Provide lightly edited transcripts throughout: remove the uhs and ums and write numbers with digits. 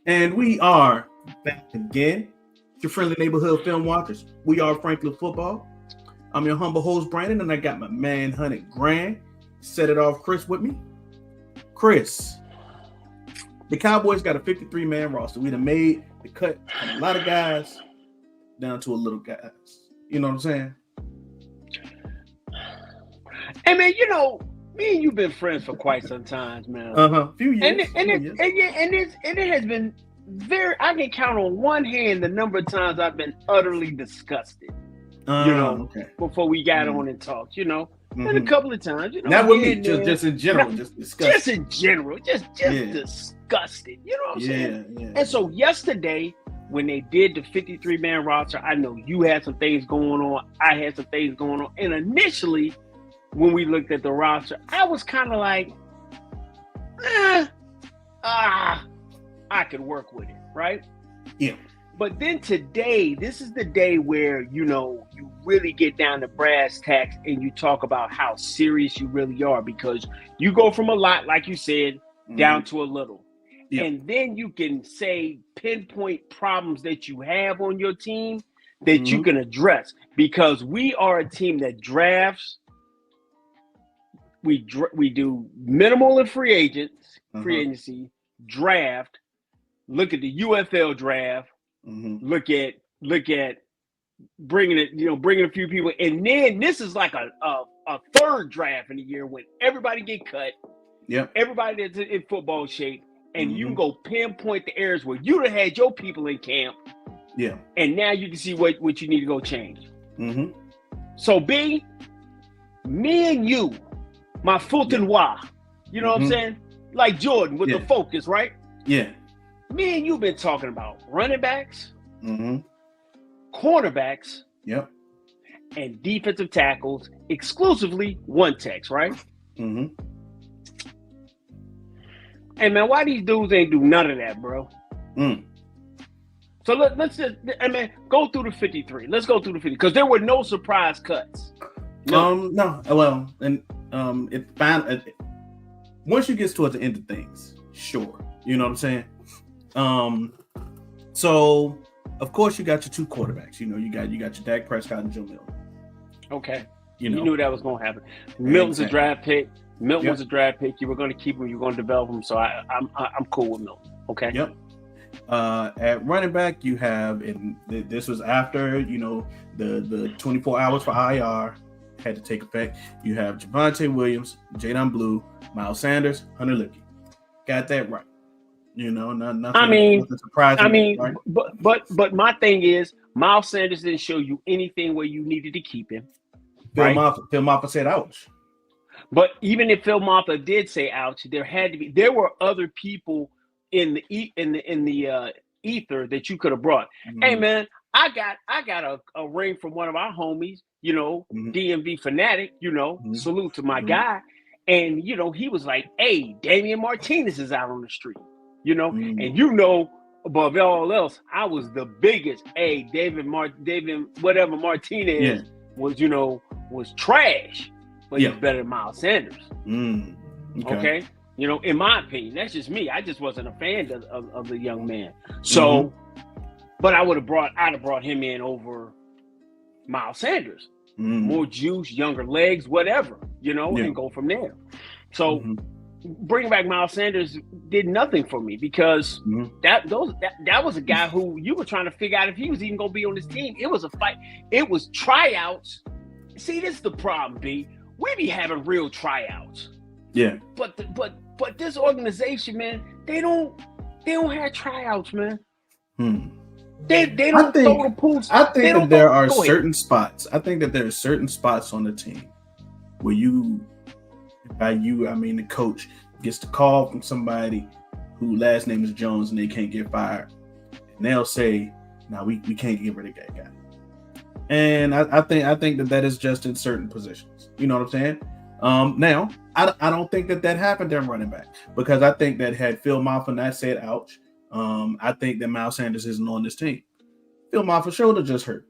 And we are back again. It's your friendly neighborhood film watchers. We are Franklin Football. I'm your humble host, Brandon, and I got my man, Hunted Grand. Set it off, Chris, with me. Chris, the Cowboys got a 53-man roster. We done made the cut from a lot of guys down to a little guys. You know what I'm saying? Hey, man, me and you've been friends for quite some time, man. Few years. And it has been I can count on one hand the number of times I've been utterly disgusted. Okay. Before we got on and talked, and a couple of times, Not with me, just in general, just disgusted. Just in general, just disgusted. You know what I'm saying? Yeah. And so yesterday, when they did the 53-man roster, I know you had some things going on. I had some things going on. And initially, when we looked at the roster, I was kind of like, I could work with it, right? Yeah. But then today, this is the day where, you really get down to brass tacks and you talk about how serious you really are, because you go from a lot, like you said, down to a little. Yeah. And then you can say pinpoint problems that you have on your team that you can address, because we are a team that drafts. We do minimal in free agency, draft, look at the UFL draft, look at bringing a few people, and then this is like a third draft in the year when everybody get cut, everybody that's in football shape, and you can go pinpoint the areas where you'd have had your people in camp, and now you can see what you need to go change. So me and you, my Fulton Wah, you know what I'm saying? Like Jordan with the focus, right? Yeah. Me and you been talking about running backs, cornerbacks, and defensive tackles, exclusively one techs, right? Hey, man, why these dudes ain't do none of that, bro? So let's just, go through the 53. Let's go through the 50, because there were no surprise cuts. No. Well, and once you get towards the end of things, sure. You know what I'm saying? So of course you got your two quarterbacks. You got your Dak Prescott and Joe Milton. Okay. You knew that was gonna happen. Milton's a draft pick. Milton was a draft pick. You were going to keep him. You were going to develop him. So I'm cool with Milton. Okay. Yep. At running back, you have, and this was after the 24 hours for IR had to take effect. You have Javonte Williams, Jadon Blue, Miles Sanders, Hunter Licky. Got that right. Nothing surprising. Right? but my thing is, Miles Sanders didn't show you anything where you needed to keep him. Phil Maffa said ouch. But even if Phil Maffa did say ouch, there were other people in the ether that you could have brought. Hey man, I got a ring from one of our homies, DMV fanatic, salute to my guy. And he was like, hey, Damian Martinez is out on the street, and above all else, I was the biggest. Hey, David whatever Martinez was trash. But he's better than Miles Sanders. Okay. In my opinion, that's just me. I just wasn't a fan of the young man. So, but I'd have brought him in over Miles Sanders. More juice, younger legs, whatever, and go from there. So bringing back Miles Sanders did nothing for me, because that was a guy who you were trying to figure out if he was even going to be on this team. It was a fight. It was tryouts. See, this is the problem, B. We be having real tryouts. Yeah. But this organization, man, they don't have tryouts, man. They don't throw the pools. I think that there are certain spots. I think that there are certain spots on the team where the coach gets the call from somebody who last name is Jones and they can't get fired. And they'll say, "No, we can't get rid of that guy." And I think that is just in certain positions. You know what I'm saying? Now, I don't think that happened there running back, because I think that had Phil Maffa not said ouch, I think that Miles Sanders isn't on this team. Phil Maffa's shoulder just hurt.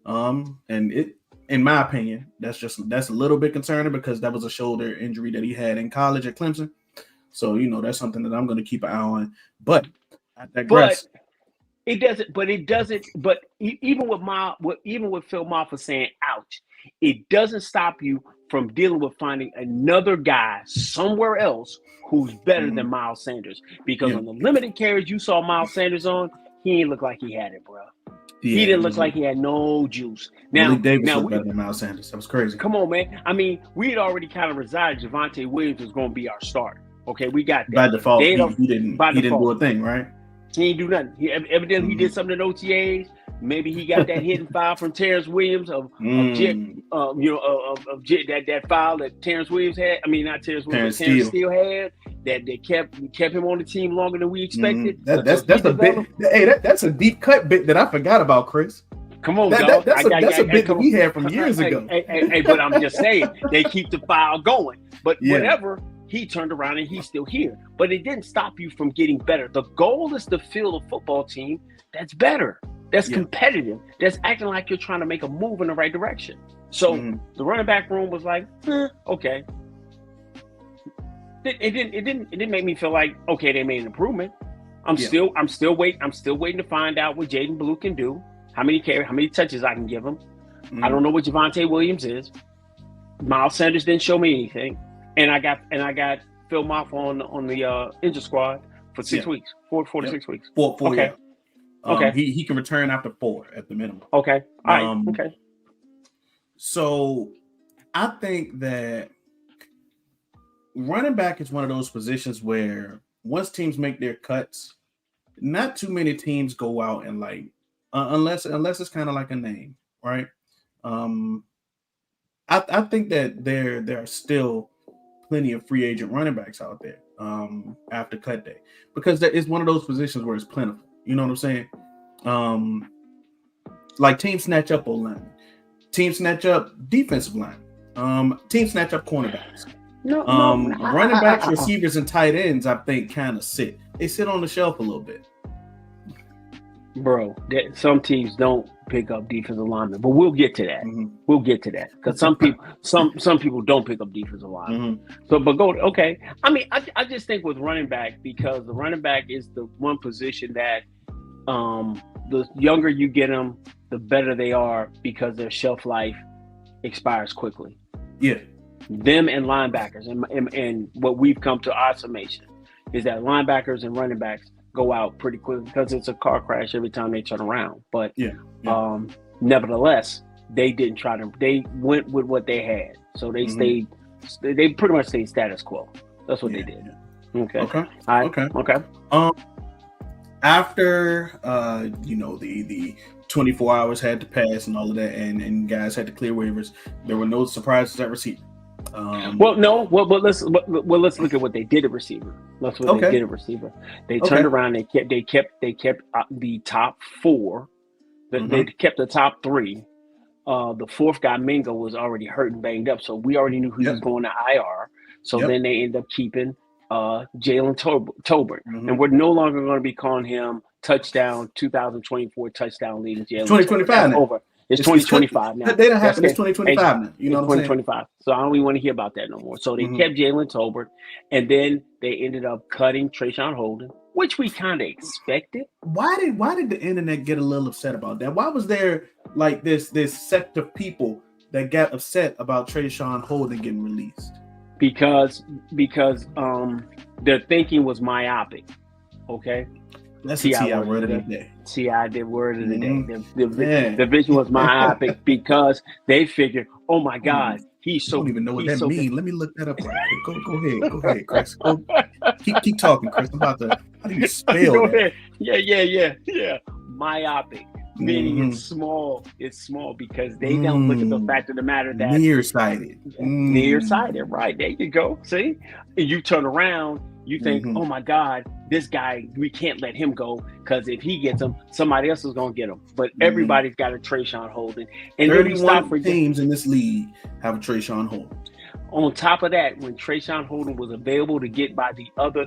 And it, in my opinion, that's a little bit concerning, because that was a shoulder injury that he had in college at Clemson. So, that's something that I'm going to keep an eye on. But I But digress. it doesn't. But it doesn't. But even with even with Phil Maffa saying "ouch," it doesn't stop you from dealing with finding another guy somewhere else who's better than Miles Sanders. Because Yeah, on the limited carries you saw Miles Sanders on, he ain't look like he had it, bro. He yeah. didn't look like he had no juice. Malik Now, Davis now looked we better than Miles Sanders. That was crazy. come on, man. I mean, we had already kind of resided. Javonte Williams was going to be our starter. Okay, we got By that. default, They he didn't by he didn't do default. a thing, right? He ain't do nothing. Evidently, he did something in OTAs. Maybe he got that hidden foul from Terrence Williams of that foul that Terrence Williams had. I mean, not Terrence Williams, but Terrence Steele had. That kept him on the team longer than we expected. That's a bit. Hey, that's a deep cut bit that I forgot about, Chris. Come on, dog. That's a bit that we had from years ago. Hey, but I'm just saying they keep the file going. But whatever. He turned around and he's still here. But it didn't stop you from getting better. The goal is to field a football team that's better, that's competitive, that's acting like you're trying to make a move in the right direction. So the running back room was like, okay. It didn't make me feel like, okay, they made an improvement. I'm still waiting to find out what Jaden Blue can do, how many touches I can give him. I don't know what Javonte Williams is. Miles Sanders didn't show me anything. And I got Phil Maffa on the injury squad for 6 weeks, 4 to 6 weeks. Four, okay. Okay. He can return after 4 at the minimum. Okay. All right. Okay. So I think that running back is one of those positions where once teams make their cuts, not too many teams go out and unless it's kind of like a name, right? I think that there are still plenty of free agent running backs out there after cut day, because that is one of those positions where it's plentiful. You know what I'm saying? Like teams snatch up O-line, teams snatch up defensive line, teams snatch up cornerbacks. Running backs, receivers, and tight ends, I think, kind of sit. They sit on the shelf a little bit. Bro, some teams don't pick up defensive linemen, but we'll get to that. We'll get to that because some people don't pick up defensive linemen. So, but okay. I mean, I just think with running back, because the running back is the one position that the younger you get them, the better they are because their shelf life expires quickly. Yeah. Them and linebackers, and what we've come to our summation is that linebackers and running backs go out pretty quickly because it's a car crash every time they turn around. But nevertheless, they didn't try to. They went with what they had, so they stayed. They pretty much stayed status quo. That's what they did. Okay. Okay. Okay. After the 24 hours had to pass and all of that, and guys had to clear waivers, there were no surprises at receiver. Let's look at what they did at receiver. They did at receiver. They turned around. They kept the top 4. They kept the top 3. The 4th guy, Mingo, was already hurt and banged up, so we already knew he was going to IR. So then they end up keeping Jalen Tolbert, and we're no longer going to be calling him touchdown 2024 touchdown leading Jalen. 2025 now. Over. It's 2025 now. They don't have it's 2025 now. You know what I'm saying? 2025. So I don't even want to hear about that no more. So they kept Jalen Tolbert, and then they ended up cutting Trayshawn Holden, which we kind of expected. Why did the internet get a little upset about that? Why was there like this sect of people that got upset about Trayshawn Holden getting released? Because their thinking was myopic. Okay. That's the T.I. word of the day. T.I. did word of the day. The vision was myopic because they figured, oh my God, he's so. I don't even know what that means. Let me look that up. Go ahead, Chris. Keep talking, Chris. I'm about to. How do you spell that? Yeah. Myopic, meaning it's small. It's small because they don't look at the fact of the matter that nearsighted. Nearsighted, right? There you go. See, and you turn around. You think, oh my God, this guy, we can't let him go because if he gets him, somebody else is going to get him. But everybody's got a Trayshawn Holden. And 31 teams in this league have a Trayshawn Holden. On top of that, when Trayshawn Holden was available to get by the other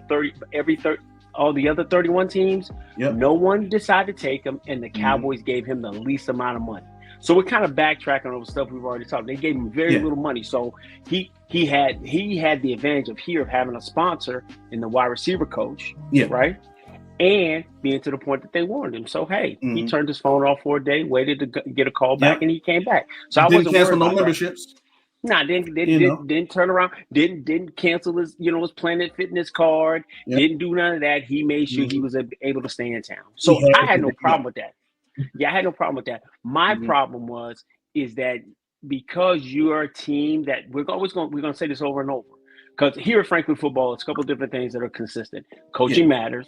all the other 31 teams, no one decided to take him, and the Cowboys gave him the least amount of money. So we're kind of backtracking over stuff we've already talked. They gave him very little money, so he had the advantage of having a sponsor in the wide receiver coach, right? and being to the point that they wanted him. So, hey, he Mhm. turned his phone off for a day, waited to get a call back, Yep. and he came back. So I Didn't wasn't cancel worried no about that. memberships. Nah, You know. didn't turn around, didn't cancel his his Planet Fitness card, Yep. didn't do none of that. He made sure he Mhm. was able to stay in town. He So had I had to no make it up. problem with that. Yeah, I had no problem with that. My Mhm. problem is that because you're a team that we're gonna say this over and over. Because here at Franklin football, it's a couple of different things that are consistent. Coaching Yeah. matters,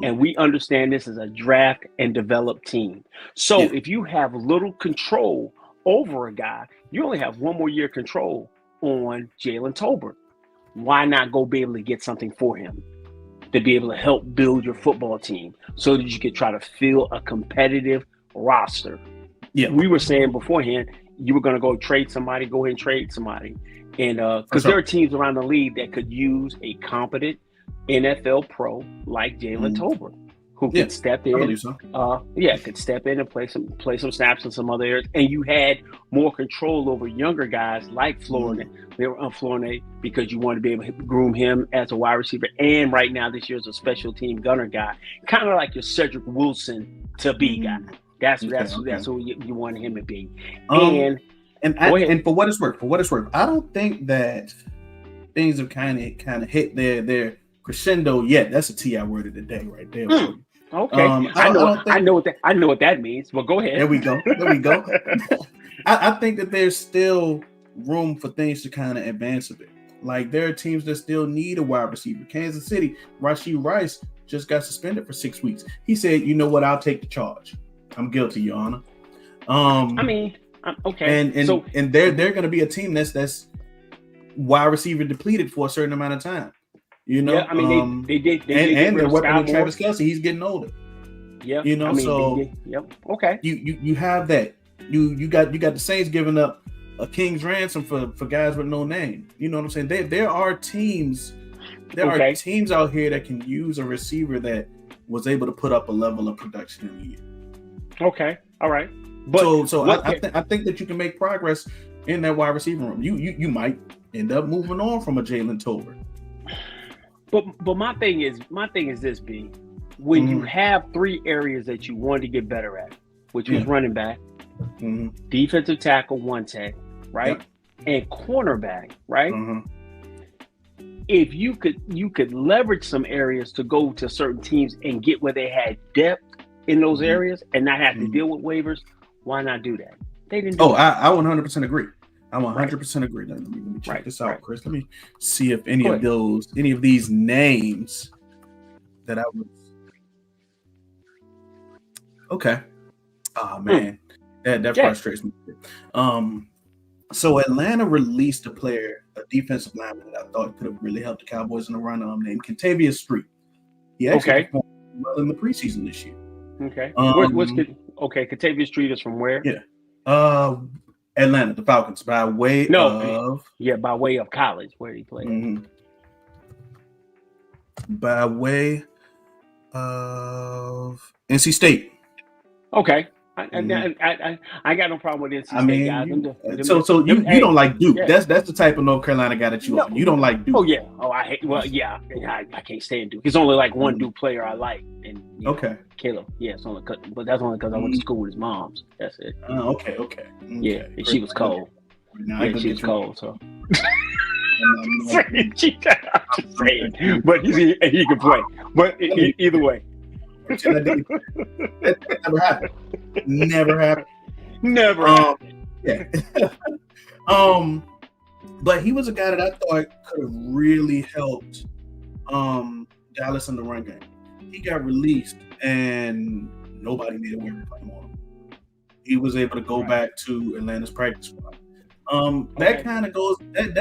and we understand this is a draft and develop team. So Yeah. if you have little control over a guy, you only have one more year control on Jalen Tolbert. Why not go be able to get something for him to be able to help build your football team so that you could try to fill a competitive roster? Yeah. We were saying beforehand, you were going to go trade somebody, go ahead and trade somebody. And because sure. there are teams around the league that could use a competent NFL pro like Jalen Tolbert, who could step in. I believe so. Could step in and play some snaps in some other areas. And you had more control over younger guys like Florida. They were on Florida because you wanted to be able to groom him as a wide receiver. And right now, this year's a special team gunner guy, kind of like your Cedric Wilson to be guy. That's who you wanted him to be. And for what it's worth, I don't think that things have kind of hit their crescendo yet. That's a T.I. word of the day right there. Okay, I know what that means. Well, go ahead. There we go. I think that there's still room for things to kind of advance a bit. Like there are teams that still need a wide receiver. Kansas City, Rashee Rice just got suspended for 6 weeks. He said, "You know what? I'll take the charge. I'm guilty, Your Honor." Okay. And they're going to be a team that's wide receiver depleted for a certain amount of time. You know, yeah, they did. And they're working with Travis Kelce. He's getting older. Yeah, you know, okay. You have that. You got the Saints giving up a king's ransom for guys with no name. You know what I'm saying? There are teams. Are teams out here that can use a receiver that was able to put up a level of production in a year. Okay, all right. But I think that you can make progress in that wide receiver room. You might end up moving on from a Jalen Tolbert. But my thing is this, B. When you have three areas that you want to get better at, which was running back, defensive tackle, one tech, right, and cornerback, right. If you could leverage some areas to go to certain teams and get where they had depth in those areas and not have to deal with waivers, why not do that? They didn't. I 100% agree. I 100% agree. Let me check this out, Chris. Let me see if any of these names that I was. Okay. Oh man, that frustrates me. So Atlanta released a defensive lineman that I thought could have really helped the Cowboys in the run, named Kentavious Street. He actually performed well in the preseason this year. Okay. Kentavious Street is from where? Yeah. Atlanta, the Falcons, by way of college, where he played. By way of NC State. Okay. I got no problem with NC State guys. So you don't like Duke. Yeah. That's the type of North Carolina guy that you are. You don't like Duke. Oh yeah. Oh, I hate. Well, yeah. I can't stand Duke. It's only like one Duke player I like, and Caleb. Yeah, it's only but that's only because I went to school with his mom's. That's it. Okay. Yeah, and she was cold. She was cold. So. I'm just saying, but he can play. But either way. That never happened. Never happened. Yeah. But he was a guy that I thought could have really helped Dallas in the run game. He got released and nobody made a waiver claim on him. He was able to go back to Atlanta's practice squad. That kind of coincides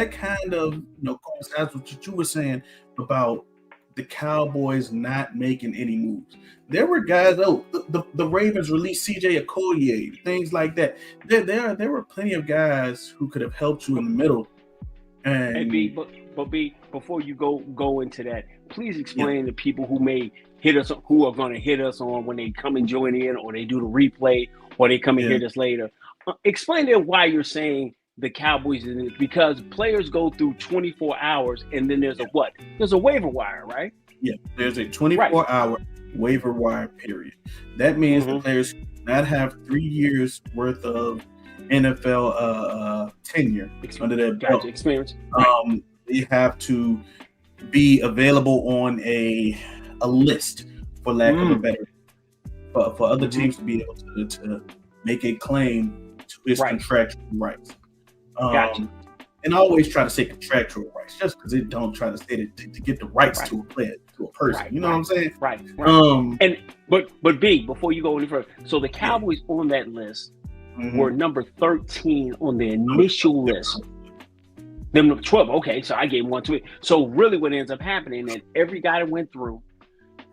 with what you were saying about the Cowboys not making any moves. There were guys, the Ravens released CJ Okoye, things like that. There were plenty of guys who could have helped you in the middle. And before you go into that, please explain to people who may hit us, who are going to hit us on when they come and join in, or they do the replay, or they come and hit us later. Explain to them why you're saying the Cowboys, because players go through 24 hours and then there's a waiver wire, right? Yeah, there's a 24-hour waiver wire period. That means the players do not have 3 years worth of NFL tenure under their belt. Experience. They have to be available on a list, for lack of a better, for other teams to be able to make a claim to its contractual rights. And I always try to say contractual rights, just because it don't try to say that to get the rights to a player, to a person. You know what I'm saying? Right. And but B, before you go any further, so the Cowboys on that list were number 13 on the initial list. Them 12. Okay, so I gave them 1 to it. So really, what ends up happening is every guy that went through,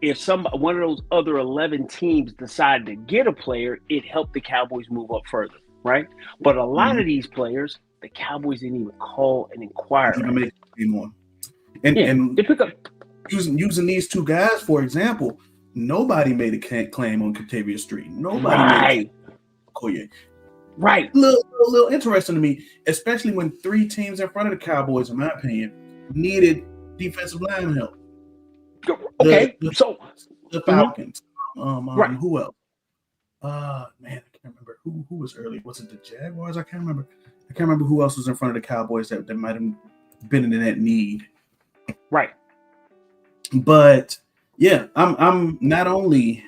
if one of those other 11 teams decided to get a player, it helped the Cowboys move up further, right? But a lot of these players, the Cowboys didn't even call and inquire. And they pick up using these two guys, for example. Nobody made a claim on Katavius Street. Nobody made Right. Little interesting to me, especially when 3 teams in front of the Cowboys, in my opinion, needed defensive line help. Okay, so the Falcons. Who else? Man, I can't remember who was early. Was it the Jaguars? I can't remember who else was in front of the Cowboys that might have been in that need. Right. But yeah, I'm not only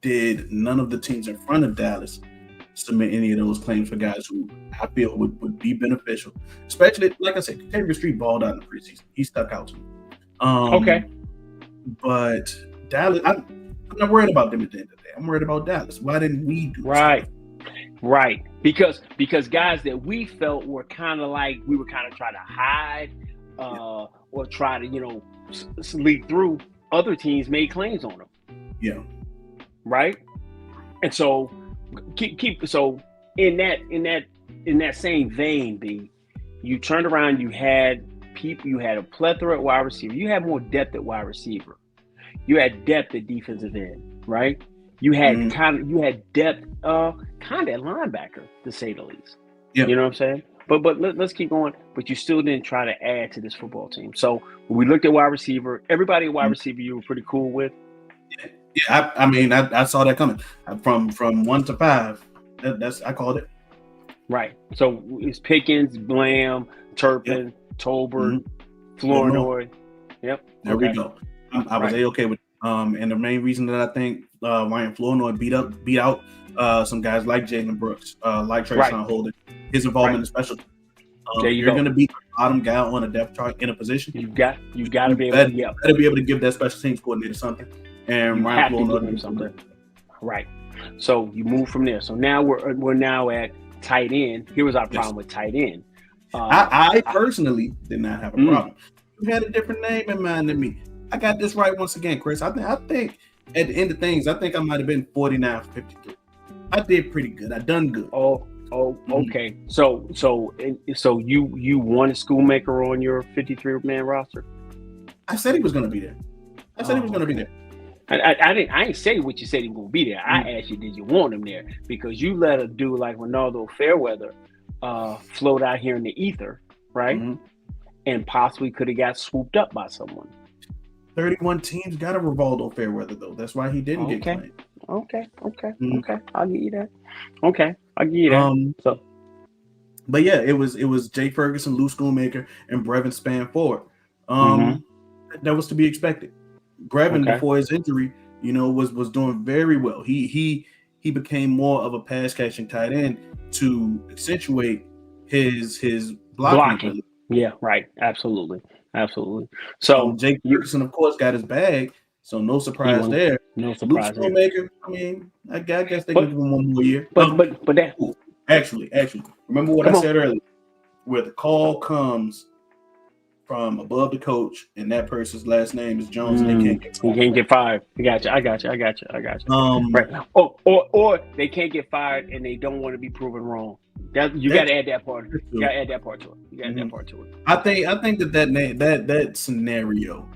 did none of the teams in front of Dallas submit any of those claims for guys who I feel would be beneficial, especially, like I said, Katavius Street balled out in the preseason. He stuck out to me. But Dallas, I'm not worried about them at the end of the day. I'm worried about Dallas. Why didn't we do right? Because guys that we felt were kind of like we were kind of trying to hide or try to leak through. Other teams made claims on them. Yeah. Right. And so so in that same vein, B, you turned around. You had a plethora at wide receiver. You had more depth at wide receiver. You had depth at defensive end, right? You had you had depth kind of at linebacker, to say the least. Yeah. You know what I'm saying? But let's keep going. But you still didn't try to add to this football team. So when we looked at wide receiver, everybody at wide receiver you were pretty cool with. Yeah, I mean, I saw that coming from 1 to 5. That's I called it. Right. So it's Pickens, Blam, Turpin, Tolbert, Flournoy. Yep. There we go. I was okay with. And the main reason that I think Ryan Flournoy beat out some guys like Jalen Brooks, like Trayshawn Holden, his involvement in special. You're going to be the bottom guy on a depth chart in a position. You got to be able to better be able to give that special teams coordinator something. And Ryan Flournoy something. Right. So you move from there. So now we're now at tight end. Here was our problem with tight end. I personally did not have a problem. You had a different name in mind than me. I got this right once again, Chris. I think at the end of things, I think I might have been 49 for 53. I did pretty good. I done good. Okay. So you wanted Schoolmaker on your 53-man roster? I said he was going to be there. I didn't say what you said he was going to be there. I asked you, did you want him there? Because you let a dude like Ronaldo Fairweather float out here in the ether, right? And possibly could have got swooped up by someone. 31 teams got a Rivaldo Fairweather, though. That's why he didn't get claimed. Okay. I'll give you that. Okay, I'll give you that. But yeah, it was Jay Ferguson, Lou Schoolmaker, and Brevin Spann-Ford. That was to be expected. Brevin, before his injury, was doing very well. He became more of a pass catching tight end to accentuate his blocking. Yeah, right. Absolutely. So Jake Ferguson, of course, got his bag. So no surprise there. No surprise. Luke Schoolmaker, I mean, I guess they can give him one more year. But that actually, remember what I said earlier, where the call comes from above the coach, and that person's last name is Jones, and they can't get fired. I got you. Right. Or they can't get fired, and they don't want to be proven wrong. You got to add that part. You got to add that part to it. I think that scenario,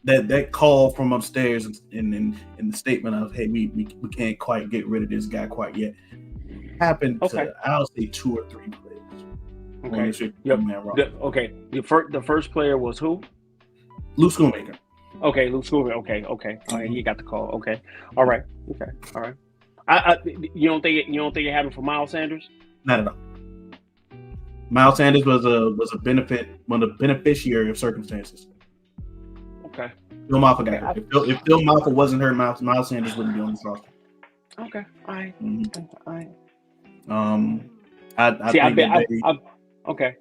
that call from upstairs in the statement of, hey, we can't quite get rid of this guy quite yet, happened to, I'll say, 2 or 3 players. Okay. The first player was who? Lou Schoolmaker. Okay, Luke School. Okay. All right, he got the call. Okay. All right. Okay. All right. I you don't think it happened for Miles Sanders? Not at all. Miles Sanders was a beneficiary of circumstances. Okay. Phil Maffa got hurt. If Phil Maffa wasn't hurt, Miles Sanders wouldn't be on this roster. Okay. All right. Mm-hmm. All right. I See, think okay.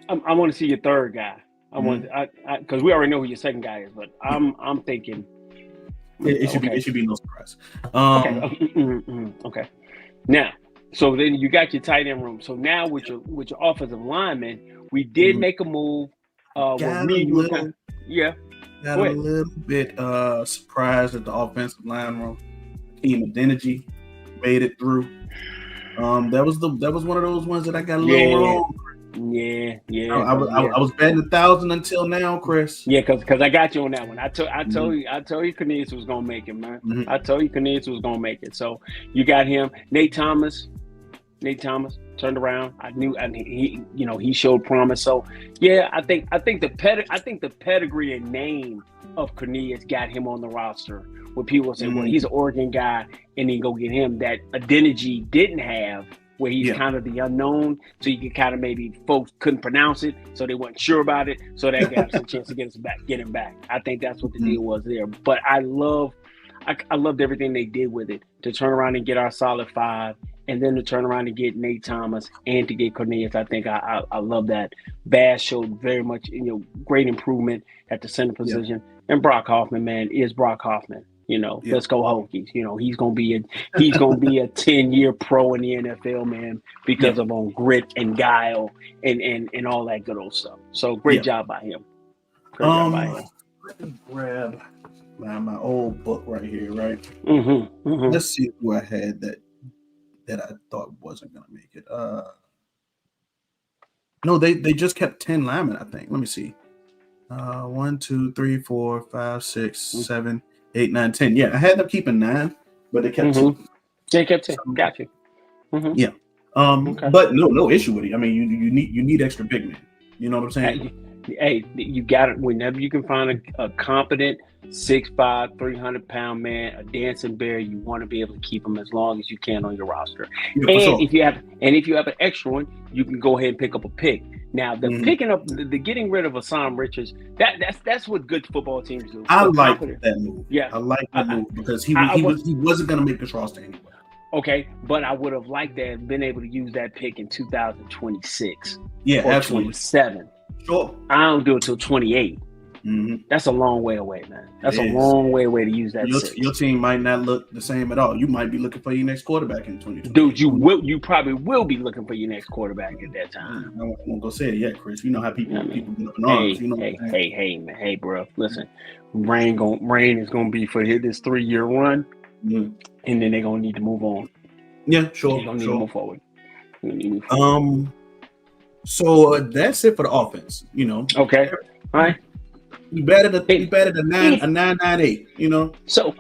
I want to see your third guy. I want because we already know who your second guy is, but I'm thinking it should be no surprise. Okay. Now, so then you got your tight end room. So now with your offensive lineman, we did make a move. Got a little bit surprised at the offensive line room. Team of energy made it through. That was one of those ones that I got a little wrong. Yeah. I was betting 1,000 until now, Chris. Yeah, because I got you on that one. I told you Cornelius was gonna make it, man. Mm-hmm. I told you Cornelius was gonna make it. So you got him. Nate Thomas turned around. I knew, and he showed promise. So yeah, I think the pedigree and name of Cornelius got him on the roster. Where people say, well, he's an Oregon guy, and then go get him. That Adeniji didn't have, where he's kind of the unknown, so you could kind of maybe folks couldn't pronounce it, so they weren't sure about it, so they got some chance to get him back. I think that's what the deal was there. But I loved everything they did with it to turn around and get our solid five, and then to turn around and get Nate Thomas and to get Cornelius. I think I love that. Bass showed very much great improvement at the center position, and Brock Hoffman, man, is Brock Hoffman. Let's go Hokies. He's gonna be a 10-year pro in the NFL, man, because of on grit and guile and all that good old stuff. So great job by him. Let me grab my old book right here, right? Let's see who I had that I thought wasn't gonna make it. No, they just kept 10 linemen, I think. Let me see. 1, 2, 3, 4, 5, 6, 7, 8, 9, 10. Yeah, I had them keeping 9, but they kept 2. They kept 10. Got you. Yeah. But no issue with it. I mean, you need extra big men. You know what I'm saying? Hey, you got it. Whenever you can find a competent 6'5", 300-pound man, a dancing bear, you want to be able to keep him as long as you can on your roster. If you have an extra one, you can go ahead and pick up a pick. Now, picking up the getting rid of Assam Richards, that's what good football teams do. I like that move. Yeah, I like that move because he wasn't going to make this roster anyway. Okay, but I would have liked to have been able to use that pick in 2026. Yeah, or absolutely. 27. Sure. I don't do it till 28. That's a long way away, man. That's a long way away to use that. Your team might not look the same at all. You might be looking for your next quarterback in 2020. Dude, you probably will be looking for your next quarterback at that time. I won't go say it yet, Chris. You know how people get up in arms. Hey, bro. Listen, Rain is gonna be for this 3-year run, and then they're gonna need to move on. Yeah, sure. They're gonna need to move forward. So that's it for the offense. Okay. All right. We batted a 9.98. So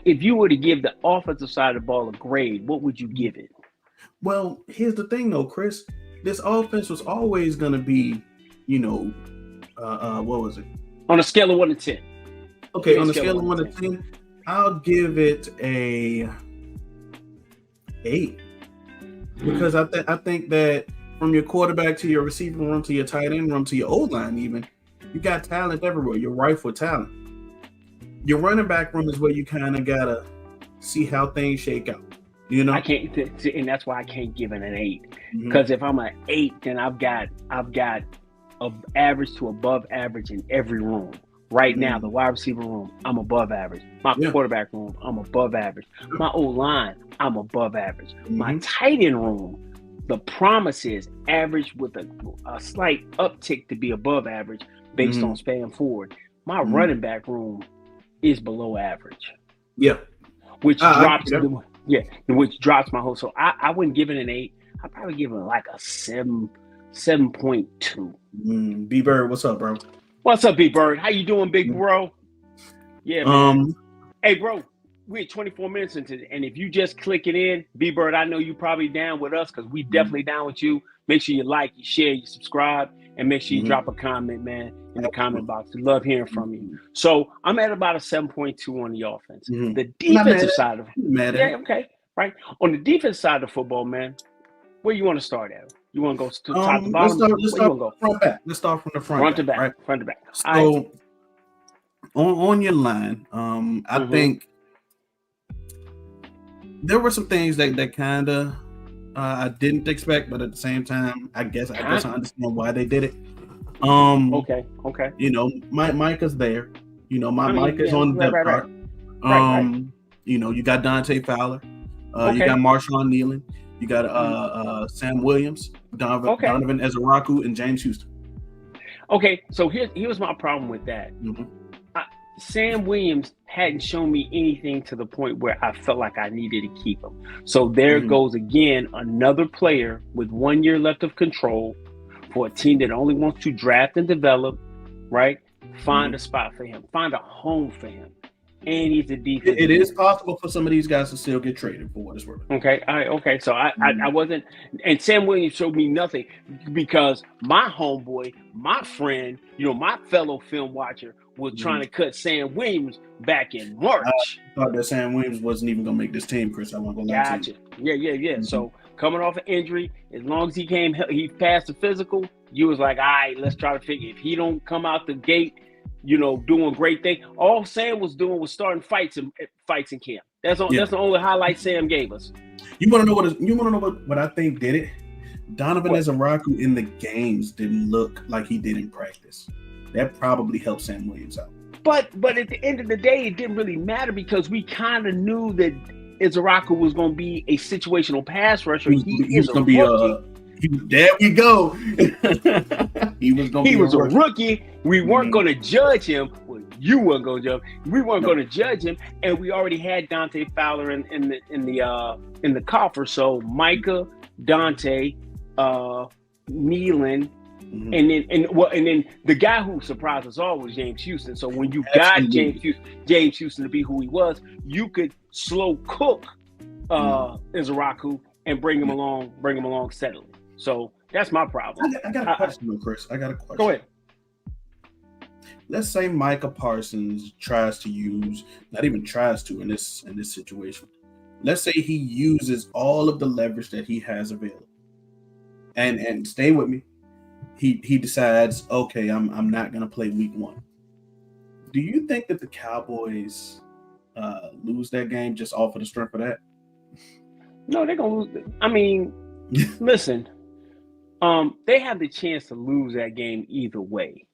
if you were to give the offensive side of the ball a grade, what would you give it? Well, here's the thing, though, Chris. This offense was always going to be, what was it? On a scale of 1 to 10. Okay, on a scale of 1 to 10, I'll give it a 8 because I think that from your quarterback to your receiving room to your tight end room to your O-line even. You got talent everywhere. You're rife with talent. Your running back room is where you kind of gotta see how things shake out. I can't, and that's why I can't give it an 8. Because if I'm an 8, then I've got a average to above average in every room. Right now, the wide receiver room, I'm above average. My quarterback room, I'm above average. My O-line, I'm above average. My tight end room, the promise is average with a slight uptick to be above average. Based on span forward, my running back room is below average. Yeah, which drops my whole. So I wouldn't give it an 8. I'd probably give it like a 7.2. B Bird, what's up, bro? What's up, B Bird? How you doing, big bro? Yeah, man. Hey, bro, we're 24 minutes into it, and if you just click it in, B Bird, I know you probably down with us because we definitely down with you. Make sure you like, you share, you subscribe. and make sure you drop a comment, man, in the comment box. We love hearing from you. So I'm at about a 7.2 on the offense. The defensive side of it. Yeah, okay. Right. On the defense side of football, man, where you want to start at? You want to go to top to bottom? Let's start front back. Let's start from the front to back. Right? Front to back. So on your line, I think there were some things that kind of I didn't expect, but at the same time, I guess I understand why they did it. Okay. You know, Micah's there. You know, Micah's on the depth chart. You know, you got Dante Fowler. You got Marshawn Nealon. You got Sam Williams, Donovan Ezeraku, and James Houston. Okay, so here was my problem with that. Sam Williams hadn't shown me anything to the point where I felt like I needed to keep him. So there goes again another player with 1 year left of control for a team that only wants to draft and develop, right? Find a spot for him, find a home for him. And he's a defense. It is possible for some of these guys to still get traded for what it's worth. Okay. So I wasn't, and Sam Williams showed me nothing because my homeboy, my friend, you know, my fellow film watcher was trying to cut Sam Williams back in March. I thought that Sam Williams wasn't even gonna make this team, Chris. I won't go lie to you. Yeah. So coming off an injury, as long as he passed the physical, you was like, all right, let's try to figure if he don't come out the gate, you know, doing great thing. All Sam was doing was starting fights in camp. That's the only highlight Sam gave us. You want to know what I think did it? Donovan Ezeraku in the games didn't look like he did in practice. That probably helped Sam Williams out. But at the end of the day, it didn't really matter because we kind of knew that Ezeraku was going to be a situational pass rusher. He was going to be there we go. He was a rookie. We weren't going to judge him. Well, you weren't going to judge him. We weren't going to judge him, and we already had Dante Fowler in the coffer. So Micah, Dante, Nealon, and then the guy who surprised us all was James Houston. So when you got James Houston to be who he was, you could slow cook Ezeraku and bring him along steadily. So that's my problem. I got a question, though, Chris. I got a question. Go ahead. Let's say Micah Parsons tries to use, not even tries to in this situation. Let's say he uses all of the leverage that he has available, and stay with me. He decides, okay, I'm not gonna play week 1. Do you think that the Cowboys lose that game just off of the strength of that? No, they're gonna lose. I mean, listen. They have the chance to lose that game either way.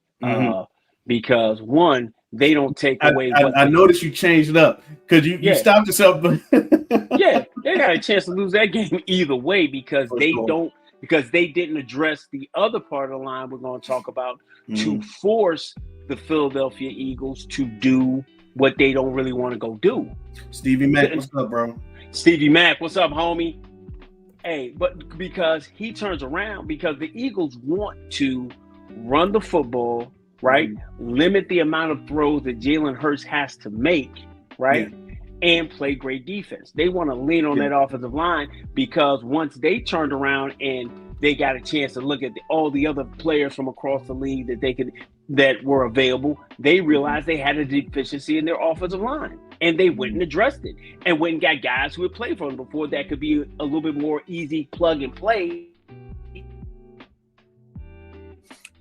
Because one, they don't take away. I noticed you changed it up because you stopped yourself. Yeah, they got a chance to lose that game either way because because they didn't address the other part of the line we're going to talk about to force the Philadelphia Eagles to do what they don't really want to go do. Stevie Mack, what's up, bro? Stevie Mack, what's up, homie? Hey, but because he turns around, because the Eagles want to run the football, right? Limit the amount of throws that Jalen Hurts has to make, right? And play great defense. They want to lean on that offensive line because once they turned around and they got a chance to look at all the other players from across the league that were available, they realized they had a deficiency in their offensive line. And they went and addressed it and went and got guys who had played for them before that could be a little bit more easy plug and play.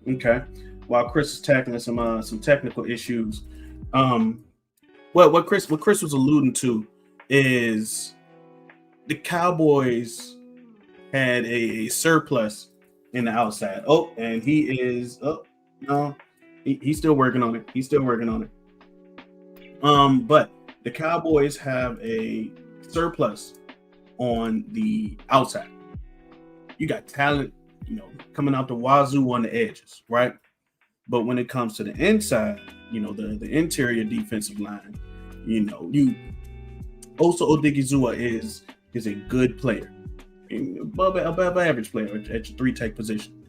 Okay. While Chris is tackling some technical issues, what Chris was alluding to is the Cowboys had a surplus in the outside. Oh, and he's still working on it. But the Cowboys have a surplus on the outside. You got talent, coming out the wazoo on the edges, right? But when it comes to the inside, the interior defensive line, Osa Odigizua is a good player, above average player at your 3-tech position.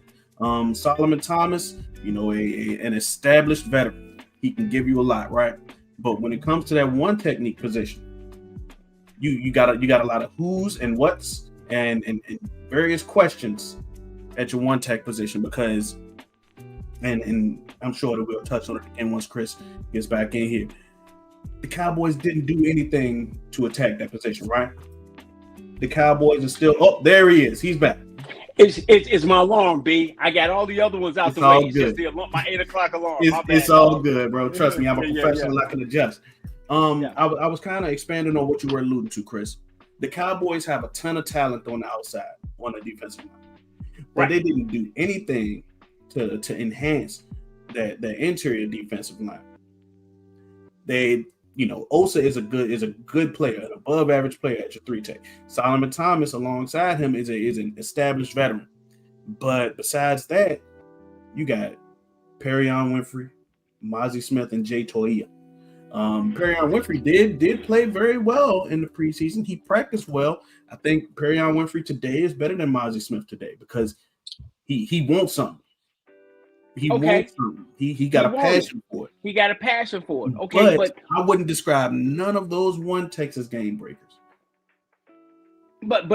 Solomon Thomas, an established veteran. He can give you a lot, right? But when it comes to that 1 technique position, you got a lot of who's and what's and various questions at your 1 tech position because and I'm sure that we'll touch on it again once Chris gets back in here. The Cowboys didn't do anything to attack that position, right? The Cowboys are still. Oh, there he is. He's back. It's my alarm, B. I got all the other ones out It's the way. all It's good. just my 8:00 alarm. It's all good, bro. Trust me, I'm a professional. I can adjust. Yeah. I was kind of expanding on what you were alluding to, Chris. The Cowboys have a ton of talent on the outside, on the defensive line, but they didn't do anything to enhance that interior defensive line. They, Osa is a good player, an above average player at your 3-tech. Solomon Thomas alongside him is an established veteran. But besides that, you got Perion Winfrey, Mozzie Smith, and Jay Toia. Perion Winfrey did play very well in the preseason. He practiced well. I think Perion Winfrey today is better than Mozzie Smith today because he wants something. He wants something. He got a passion for it. He got a passion for it. Okay, but I wouldn't describe none of those one Texas game breakers. But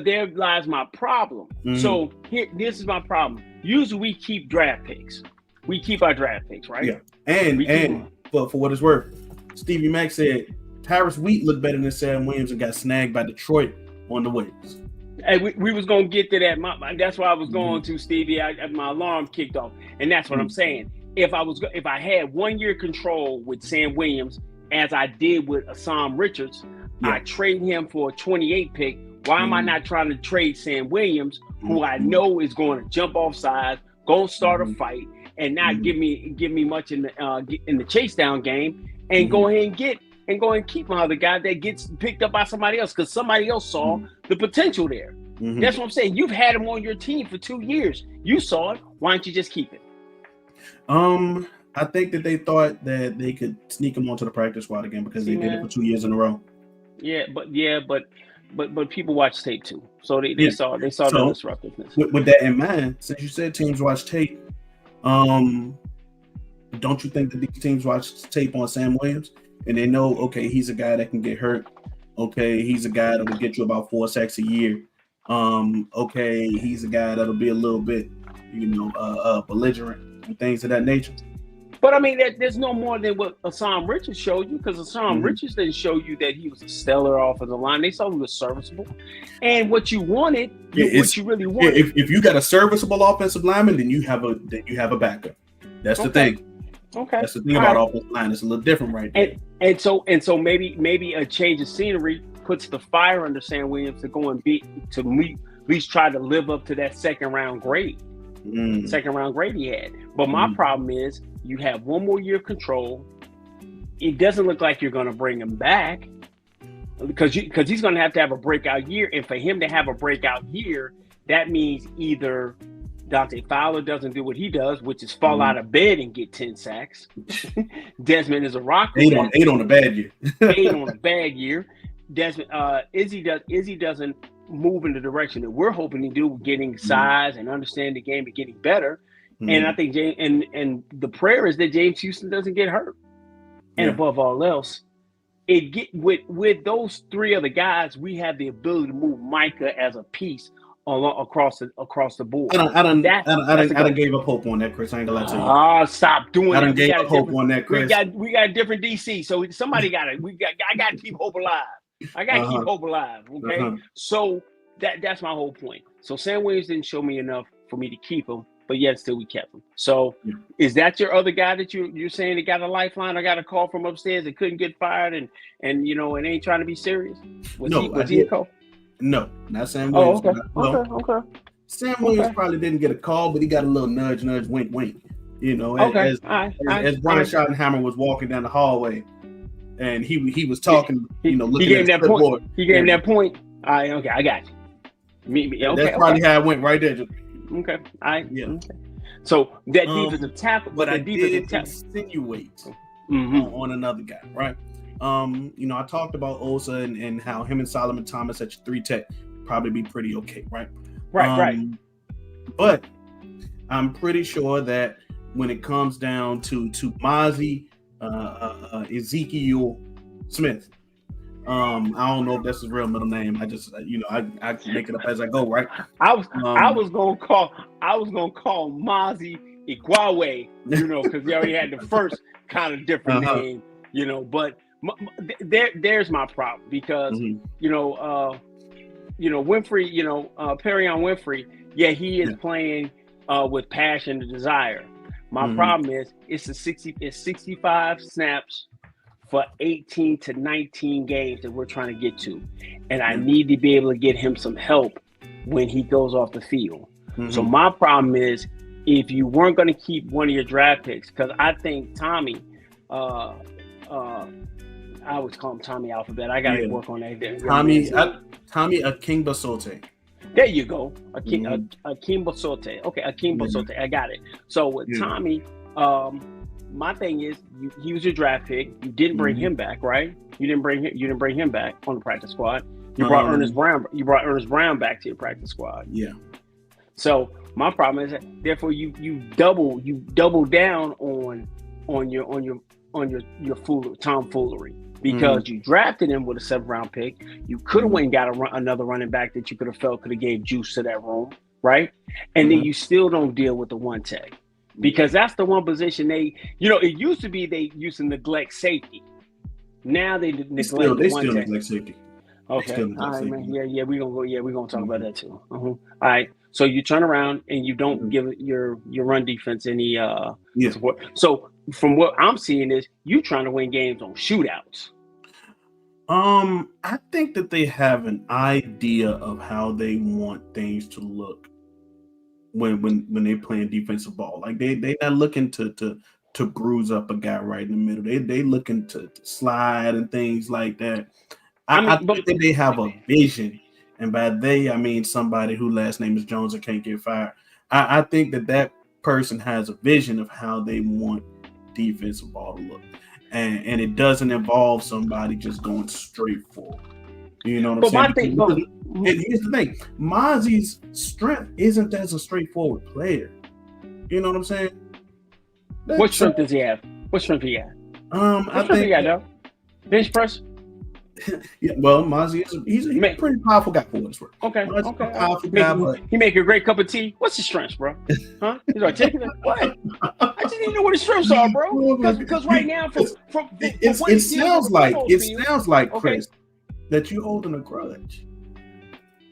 there lies my problem. Mm-hmm. So this is my problem. Usually we keep draft picks. We keep our draft picks, right? Yeah. And for what it's worth, Stevie Mack said Tyrus Wheat looked better than Sam Williams and got snagged by Detroit on the waivers. Hey, we was gonna get to that. That's why I was going to Stevie. My alarm kicked off, and that's what I'm saying. If I had 1 year control with Sam Williams, as I did with Assam Richards, I trade him for a 28 pick. Why am I not trying to trade Sam Williams, who I know is going to jump off sides, go start a fight, and not give me much in the chase down game, and go ahead and keep my other guy that gets picked up by somebody else because somebody else saw the potential there. That's what I'm saying. You've had him on your team for 2 years. You saw it. Why don't you just keep it? I think that they thought that they could sneak him onto the practice squad again because they did it for 2 years in a row. But people watch tape too, so they saw the disruptiveness. With that in mind, since you said teams watch tape, don't you think that these teams watch tape on Sam Williams and they know, okay, he's a guy that can get hurt. Okay, he's a guy that will get you about 4 sacks a year. Okay, he's a guy that'll be a little bit, belligerent and things of that nature. But I mean, there's no more than what Assam Richards showed you, because Assam Richards didn't show you that he was a stellar offensive line. They saw he was serviceable, and what you wanted, what you really wanted. If you got a serviceable offensive lineman, then you have a backup. That's the thing. Okay, that's the thing about offensive line. It's a little different, right there. And so maybe a change of scenery puts the fire under Sam Williams to go and at least try to live up to that second round grade he had. But my problem is you have 1 more year of control. It doesn't look like you're going to bring him back because he's going to have a breakout year. And for him to have a breakout year, that means either Dante Fowler doesn't do what he does, which is fall out of bed and get 10 sacks. Desmond is a rock. 8 on a bad year. 8 on a bad year. Desmond Izzy doesn't move in the direction that we're hoping to do, getting size and understand the game and getting better. And I think and the prayer is that James Houston doesn't get hurt. And above all else, with those 3 other guys, we have the ability to move Micah as a piece across the board. I done gave up hope on that, Chris. I ain't gonna lie to you. Stop doing I done gave up hope on that, Chris. We got a different DC, so somebody got it. I got to keep hope alive. I got to keep hope alive. Okay, so that's my whole point. So Sam Williams didn't show me enough for me to keep him, but yet still we kept him. So is that your other guy that you're saying that got a lifeline or got a call from upstairs and couldn't get fired and ain't trying to be serious? Was he a call? No, not Sam Williams. Okay. Sam Williams probably didn't get a call, but he got a little nudge, wink, wink. As Brian Schottenheimer was walking down the hallway, and he was talking, looking at the clipboard. He gave him that point. I got you. That's probably how it went right there. Okay. Okay. So that defensive tackle, but I did insinuate on another guy, right? I talked about Osa and how him and Solomon Thomas at your 3-tech probably be pretty okay, right? Right. But I'm pretty sure that when it comes down to Mozzie, Ezekiel Smith, I don't know if that's his real middle name. I just, I make it up as I go, right? I was gonna call Mozzie Iguawe, because he already had the first kind of different name, But there's my problem because Winfrey, Perion Winfrey, he is playing with passion and desire. My problem is it's 65 snaps for 18 to 19 games that we're trying to get to, and I need to be able to get him some help when he goes off the field. So my problem is, if you weren't going to keep one of your draft picks, because I think Tommy, I always call him Tommy Alphabet. I got to work on that. Tommy Akingba Sote. There you go. Akimbo Sote. Okay, Akimbo Sote. I got it. So with Tommy, my thing is, he was your draft pick. You didn't bring him back, right? You didn't bring him back on the practice squad. You brought Ernest Brown. You brought Ernest Brown back to your practice squad. Yeah. So my problem is that, therefore, you double down on your tomfoolery. Because you drafted him with a 7th round pick. You could have went and got another running back that you could have felt could have gave juice to that room, right? And then you still don't deal with the one tag. Because that's the one position it used to be they used to neglect safety. Now they neglect the one tag. Neglect safety. Okay. All right, man. Yeah, we're gonna talk about that too. All right. So you turn around and you don't give your run defense any support. So from what I'm seeing is you trying to win games on shootouts. I think that they have an idea of how they want things to look when they're playing defensive ball. Like they're not looking to bruise up a guy right in the middle. They looking to slide and things like that. I think that they have a vision. And by they, I mean somebody whose last name is Jones and can't get fired. I think that person has a vision of how they want defensive ball to look. And it doesn't involve somebody just going straight forward. You know what I'm saying? Here's the thing. Mozzie's strength isn't as a straightforward player. You know what I'm saying? What strength does he have? What strength he got? I think he got, though? Bench press? Yeah, well, Mozzie he's a pretty powerful guy for what it's worth. Okay. Powerful guy, he make a great cup of tea. What's his strengths, bro? Huh? He's articulate. What? I just didn't know what his strengths are, bro. Because right now, it sounds like Chris, that you holding a grudge.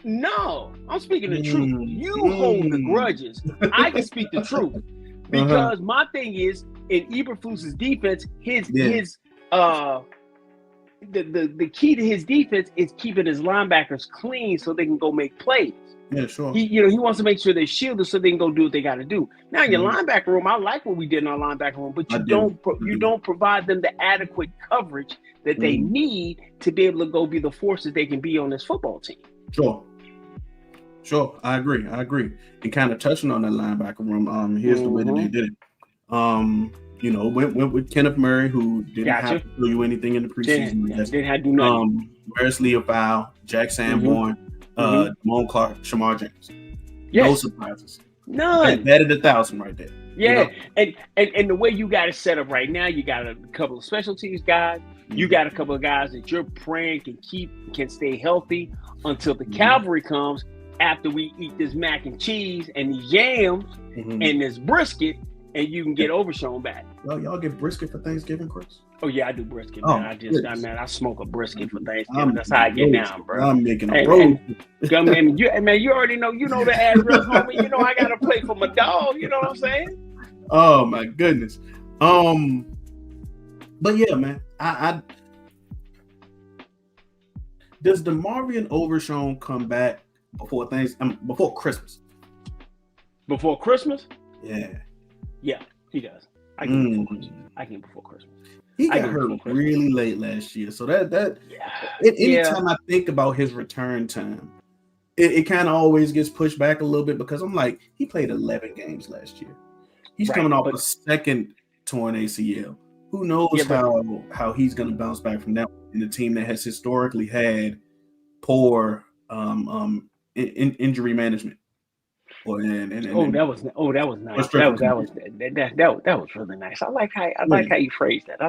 No, I'm speaking the truth. You hold the grudges. I can speak the truth because my thing is in Eberflus's defense, the key to his defense is keeping his linebackers clean so they can go make plays. Yeah, sure. He wants to make sure they're shielded so they can go do what they got to do. Now, in your linebacker room, I like what we did in our linebacker room, but you don't provide them the adequate coverage that they need to be able to go be the forces they can be on this football team. Sure. I agree. And kind of touching on that linebacker room, here's the way that they did it. Went with Kenneth Murray, who didn't have to do anything in the preseason. Didn't have to do nothing. Maris Leofow, Jack Sanborn, Damone Clark, Shamar James. No surprises. None. Batted 1,000 right there. Yeah, and the way you got it set up right now, you got a couple of special teams guys. You got a couple of guys that you're praying can stay healthy until the cavalry comes after we eat this mac and cheese and these yams and this brisket, and you can get Overshown back. Well, y'all get brisket for Thanksgiving, Chris? Oh yeah, I do brisket, man. I smoke a brisket for Thanksgiving. That's how I get down, bro. I'm making a roll. You already know, the address, homie. You know I got to play for my dog. You know what I'm saying? Oh my goodness. But yeah, man. I does DeMarvion Overshown come back before Christmas? Before Christmas? Yeah. Yeah, he does. I can before Christmas. He got hurt really late last year, so anytime I think about his return time, it kind of always gets pushed back a little bit because I'm like, he played 11 games last year. He's coming off a second torn ACL. Who knows how he's going to bounce back from that in a team that has historically had poor injury management. That was nice. That was really nice. I like how you phrased that.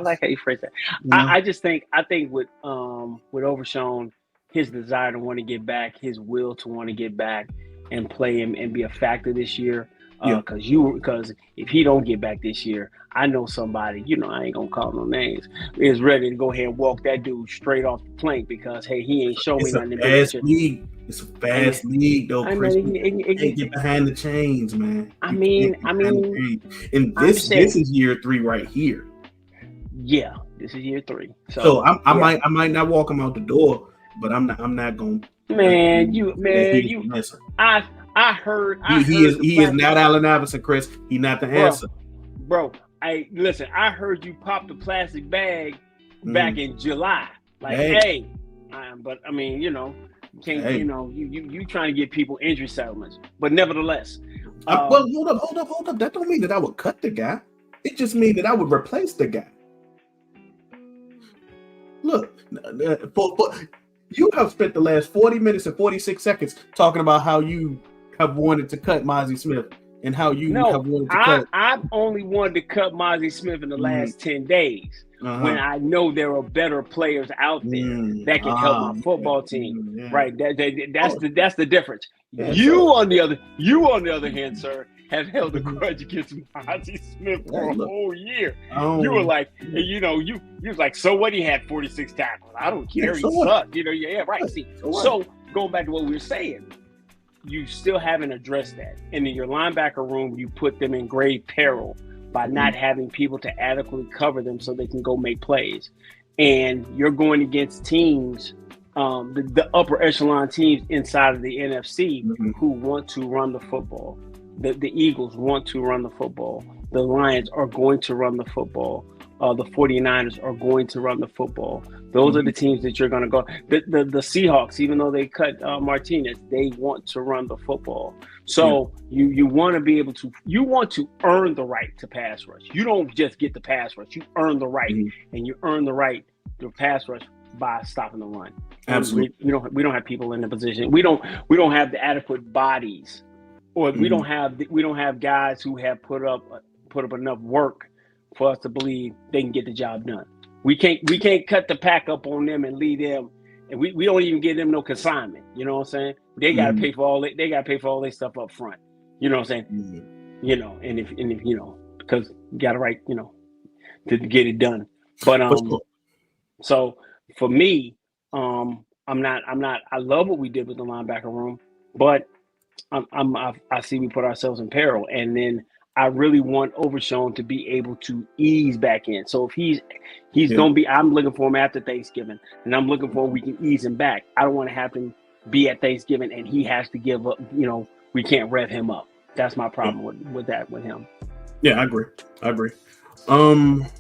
I think with Overshown, his desire to want to get back, his will to want to get back and play him and be a factor this year. Because if he don't get back this year, I know somebody, I ain't gonna call no names, is ready to go ahead and walk that dude straight off the plank because hey, he ain't show me nothing. It's a fast league though, Chris. Can't get behind the chains, man. And this is year 3 right here. Yeah, this is year 3. So I might not walk him out the door, but I'm not going. I heard he is not Allen Iverson, Chris. He's not the answer, bro. I heard you pop the plastic bag back in July. But I mean, you can't, you trying to get people injury settlements, but nevertheless. Well, hold up. That don't mean that I would cut the guy. It just means that I would replace the guy. Look, you have spent the last 40 minutes and 46 seconds talking about how you have wanted to cut Mozzie Smith and how you have wanted to cut. I've only wanted to cut Mozzie Smith in the last 10 days when I know there are better players out there that can help my football team. Right? That's the difference. Yeah, you on the other hand, sir, have held a grudge against Mozzie Smith for a whole year. You were like, you was like, so what? He had 46 tackles. I don't care. He sucked. Right. See, so going back to what we were saying, you still haven't addressed that. And in your linebacker room, you put them in grave peril by not having people to adequately cover them so they can go make plays. And you're going against teams, the upper echelon teams inside of the NFC who want to run the football. The Eagles want to run the football. The Lions are going to run the football. The 49ers are going to run the football. Those are the teams that you're going to go. The Seahawks, even though they cut Martinez, they want to run the football. So you want to be able to – you want to earn the right to pass rush. You don't just get the pass rush. You earn the right, and you earn the right to pass rush by stopping the run. Absolutely. We don't have people in the position. We don't have the adequate bodies, or we don't have guys who have put up enough work for us to believe they can get the job done. We can't cut the pack up on them and lead them, and we don't even give them no consignment. You know what I'm saying? They gotta pay for all their stuff up front. You know what I'm saying? And if because you gotta write, to get it done. But so for me, I'm not. I love what we did with the linebacker room, but I see we put ourselves in peril, and then I really want Overshown to be able to ease back in. So if he's gonna be, I'm looking for him after Thanksgiving, and I'm looking for we can ease him back. I don't want to have him be at Thanksgiving and he has to give up. We can't rev him up. That's my problem with him. Yeah, I agree. One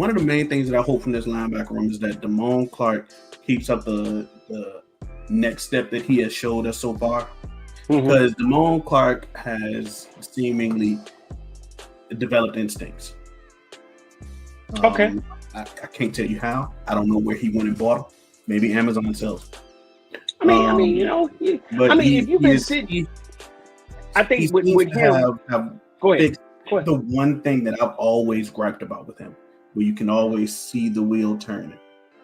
of the main things that I hope from this linebacker room is that Damone Clark keeps up the next step that he has showed us so far. Because Damone Clark has seemingly developed instincts. Okay. I can't tell you how. I don't know where he went and bought them. Maybe Amazon sells them. If you've been sitting, I think with him. Go ahead. The one thing that I've always griped about with him, where you can always see the wheel turning.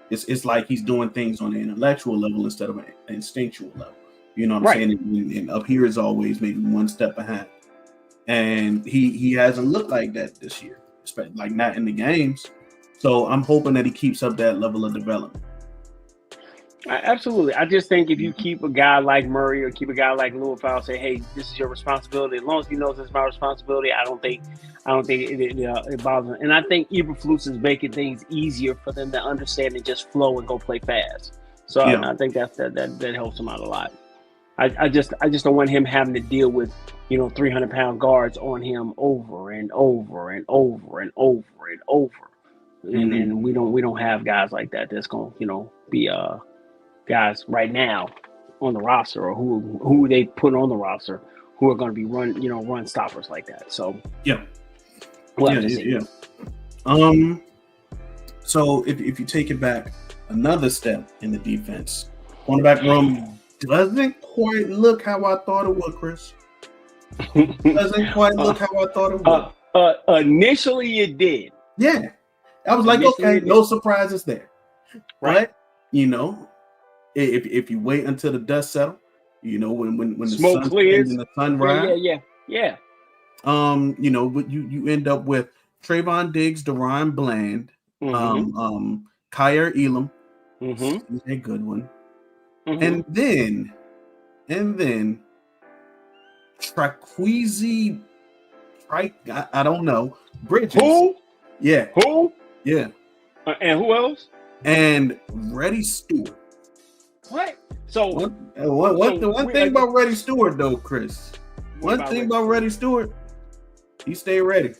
It's like he's doing things on an intellectual level instead of an instinctual level. You know what I'm saying? And up here is always maybe one step behind. And he hasn't looked like that this year, especially like not in the games. So I'm hoping that he keeps up that level of development. Absolutely. I just think if you keep a guy like Murray or keep a guy like Lewis, say, hey, this is your responsibility. As long as he knows it's my responsibility, I don't think it bothers him. And I think Eberflus is making things easier for them to understand and just flow and go play fast. So I think that helps him out a lot. I just don't want him having to deal with 300-pound guards on him over and over and over and over and over. And we don't have guys like that that's going to be guys right now on the roster or who they put on the roster who are going to be run stoppers like that. So So if you take it back another step in the defense, cornerback room doesn't quite look how I thought it would, Chris. Doesn't quite look how I thought it would. Initially, it did. Yeah, I was like, okay, no surprises there, right? If you wait until the dust settles You know, when the smoke sun clears and the sun rise. Yeah. You know, but you end up with Trayvon Diggs, Deron Bland, Kyer Elam, a good one, and then Traqueezy, I don't know, Bridges. Who? Yeah. Who? Yeah. And who else? And Reddy Stewart. What? So one thing about Reddy Stewart, though, Chris. One thing about Reddy Stewart, he stayed ready.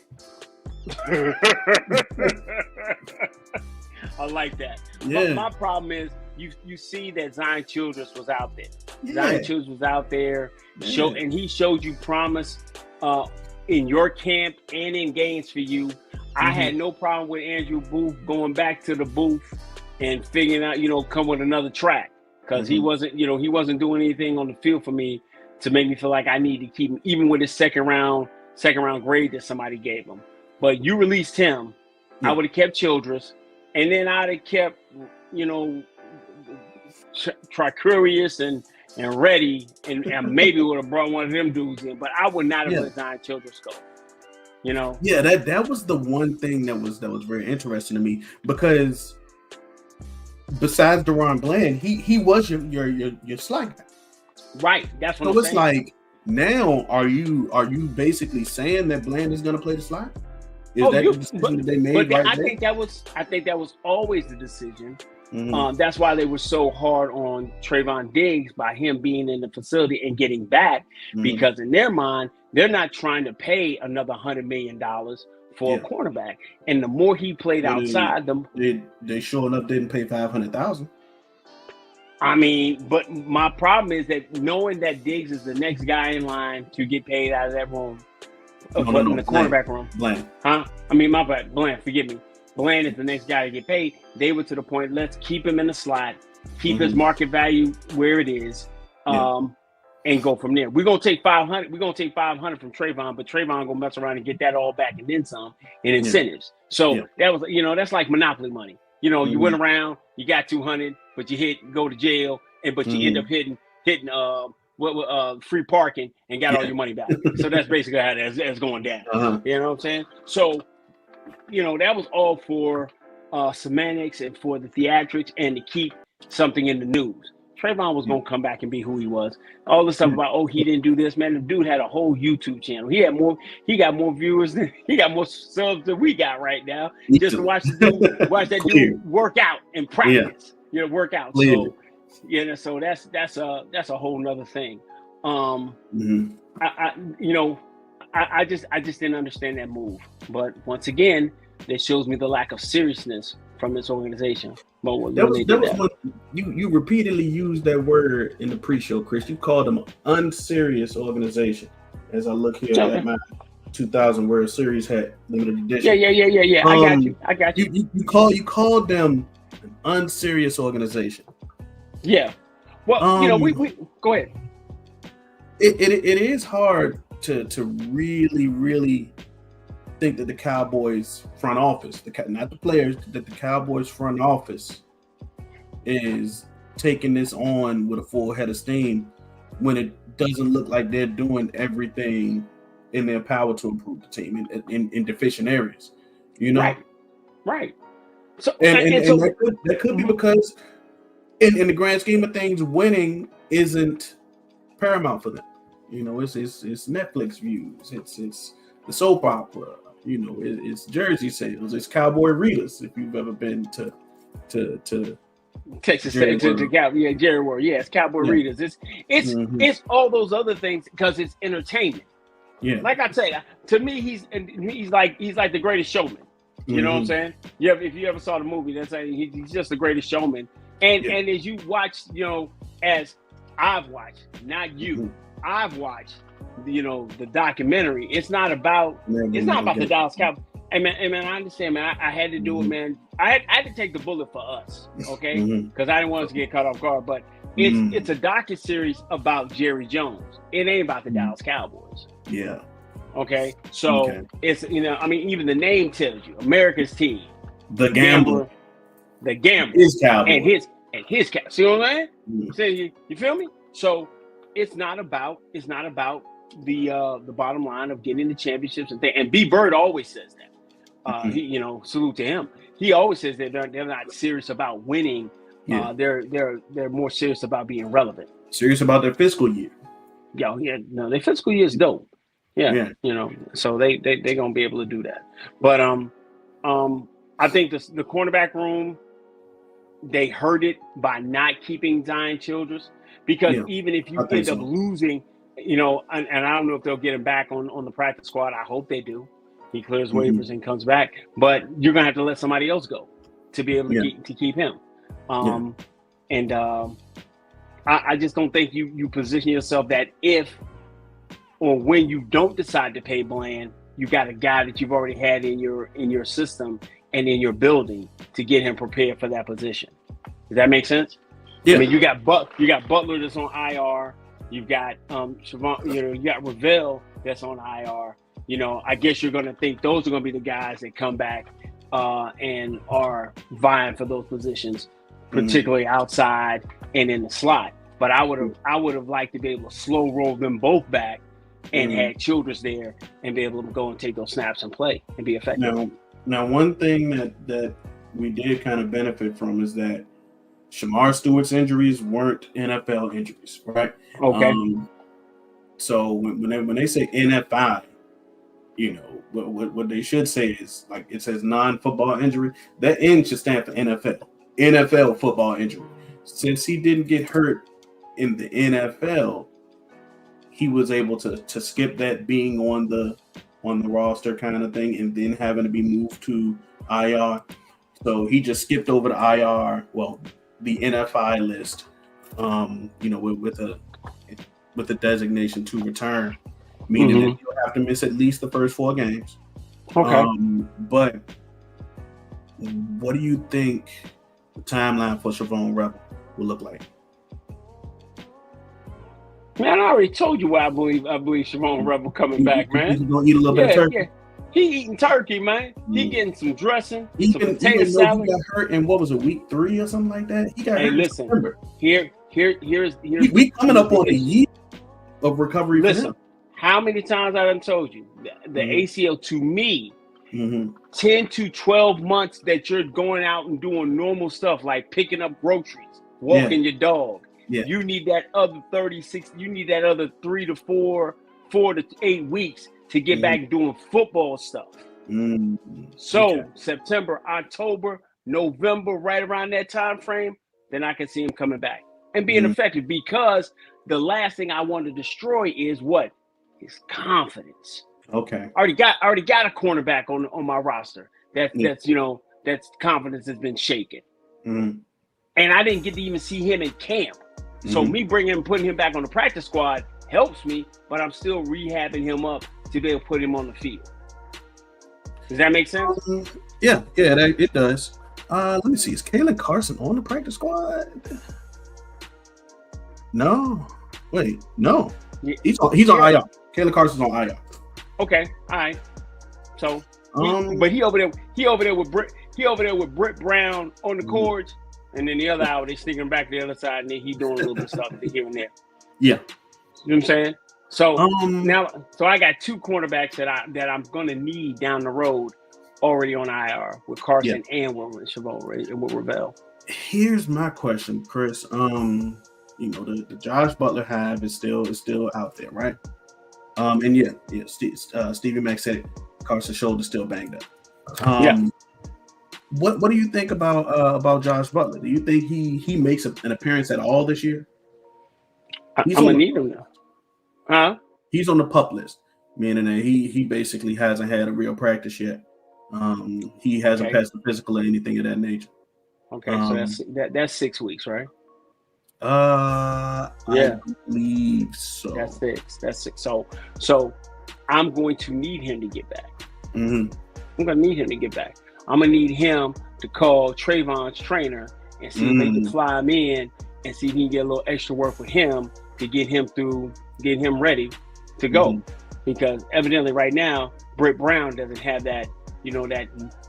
I like that. Yeah. But my problem is you see that Zion Childress was out there. Yeah. Zion Childress was out there, and he showed you promise in your camp and in games for you. I had no problem with Andrew Booth going back to the booth and figuring out, come with another track, because he wasn't doing anything on the field for me to make me feel like I need to keep him, even with his second round grade that somebody gave him. But you released him. I would have kept Childress, and then I'd have kept, Tricurious and Reddy, and maybe would have brought one of them dudes in. But I would not have let Zion Childress go. Yeah, that was the one thing that was very interesting to me, because besides Deron Bland, he was your slot guy. Right. That's what I'm saying. So it's like, now are you basically saying that Bland is going to play the slot? Is that the decision that they made? But I think that was always the decision. That's why they were so hard on Trayvon Diggs by him being in the facility and getting back, because in their mind, they're not trying to pay another $100 million for a cornerback. And the more he played outside, they sure enough didn't pay $500,000. I mean, but my problem is that knowing that Diggs is the next guy in line to get paid out of that room, in the cornerback room. Bland. Huh? I mean, my bad. Bland, forgive me. Bland is the next guy to get paid. They were to the point, let's keep him in the slot, keep his market value where it is, and go from there. We're gonna take 500. We're gonna take 500 from Trayvon, but Trayvon gonna mess around and get that all back and then some in incentives. So that was, that's like monopoly money. You went around, you got 200, but you go to jail, but you end up hitting free parking and got all your money back. So that's basically how that's going down. You know what I'm saying? So, that was all for semantics and for the theatrics and to keep something in the news. Trayvon was going to come back and be who he was. All the stuff about, he didn't do this, man. The dude had a whole YouTube channel. He got more viewers he got more subs than we got right now. Just to watch that dude work out and practice. Work out. So, so that's a whole nother thing. I just didn't understand that move. But once again, that shows me the lack of seriousness from this organization. You repeatedly used that word in the pre-show, Chris. You called them an unserious organization. As I look here at my 2,000 word series hat, limited edition. Yeah. I got you. You called them an unserious organization. Yeah. Well, we go ahead. It is hard to really think that the Cowboys front office, not the players, that the Cowboys front office is taking this on with a full head of steam when it doesn't look like they're doing everything in their power to improve the team in deficient areas. Right. So that could be because in the grand scheme of things, winning isn't paramount for them. It's Netflix views, it's the soap opera, it's jersey sales, it's cowboy readers. If you've ever been to Texas Jerry World, it's cowboy readers. It's all those other things because it's entertainment. Yeah, like I say, to me, he's like the greatest showman. You know what I'm saying? If you ever saw the movie, that's he's just the greatest showman. And as you watch, as I've watched, not you. I've watched, the documentary. It's not about the Dallas Cowboys. Hey man, I understand, man. I had to do it, man. I had to take the bullet for us, okay? Because I didn't want us to get caught off guard. But it's a docuseries about Jerry Jones. It ain't about the Dallas Cowboys. Yeah. Okay. So it's even the name tells you America's team. The Gambler. The Gambler. His Cowboy. And his Cowboy. See what I'm saying? So you feel me? So it's not about the bottom line of getting the championships and things. And B Bird always says that. He, you know, salute to him. He always says that they're not serious about winning. Yeah. They're more serious about being relevant. Serious about their fiscal year. Yeah, no, their fiscal year is dope. Yeah, you know, so they gonna be able to do that. But I think the cornerback room, they hurt it by not keeping Zion Childress, because even if you end up losing, you know, and I don't know if they'll get him back on the practice squad. I hope they do. He clears waivers and comes back, but you're gonna have to let somebody else go to be able to keep him. And I just don't think you position yourself that if or when you don't decide to pay Bland, you got a guy that you've already had in your system and in your building to get him prepared for that position. Does that make sense? Yeah. I mean, you got Butler that's on IR. You've got Siobhan, you know, you got Ravel that's on IR. You know, I guess you're going to think those are going to be the guys that come back and are vying for those positions, particularly outside and in the slot. But I would have liked to be able to slow roll them both back and had Childress there and be able to go and take those snaps and play and be effective. Now one thing that we did kind of benefit from is that Shamar Stewart's injuries weren't NFL injuries, right? Okay. So when they say NFI, you know, what they should say is, like, it says non-football injury. That N should stand for NFL football injury. Since he didn't get hurt in the NFL, he was able to skip that being on the roster kind of thing, and then having to be moved to IR. So he just skipped over to IR. Well, the NFI list, you know, with a designation to return, meaning that you'll have to miss at least the first 4 games. Okay. But what do you think the timeline for Siobhan Rebel will look like? Man, I already told you why I believe Siobhan Rebel coming back, man. He's gonna eat a little bit of turkey. Yeah. He eating turkey, man. He getting some dressing, some Even potato salad. He got hurt in, what was it, week 3 or something like that? He got hurt. Listen, here's we coming up on a year of recovery. Listen, how many times I done told you the ACL to me, 10 to 12 months that you're going out and doing normal stuff like picking up groceries, walking your dog. Yeah. You need that other 36. You need that other 3 to 4 to 8 weeks to get back doing football stuff. So September, October, November, right around that time frame, then I can see him coming back and being effective, because the last thing I want to destroy is what? His confidence. Okay. I already got a cornerback on my roster that's confidence has been shaken. And I didn't get to even see him in camp. So me putting him back on the practice squad helps me, but I'm still rehabbing him up to be able to put him on the field. Does that make sense? Yeah, it does. Let me see. Is Kalen Carson on the practice squad? No. Wait, no. Yeah. He's on IR. Kalen Carson's on IR. Okay, all right. So, but he over there with Britt Brown on the cords. And then the other hour, they sneaking back to the other side, and then he doing a little bit of stuff here and there. Yeah. You know what I'm saying? So so I got 2 cornerbacks that I'm gonna need down the road already on IR with Carson and with Siobhan and with Ravel. Here's my question, Chris. You know, the Josh Butler hive is still out there, right? And Stevie Mack said Carson's shoulder's still banged up. What do you think about Josh Butler? Do you think he makes an appearance at all this year? I'm gonna need him now. Huh? He's on the PUP list, meaning that he basically hasn't had a real practice yet. He hasn't passed the physical or anything of that nature. Okay, so that's 6 weeks, right? I believe so. That's 6. So I'm going to need him to get back. I'm gonna need him to get back. I'm gonna need him to call Trayvon's trainer and see if they can fly him in and see if he can get a little extra work with him to get him ready to go. Because evidently right now, Britt Brown doesn't have that, you know,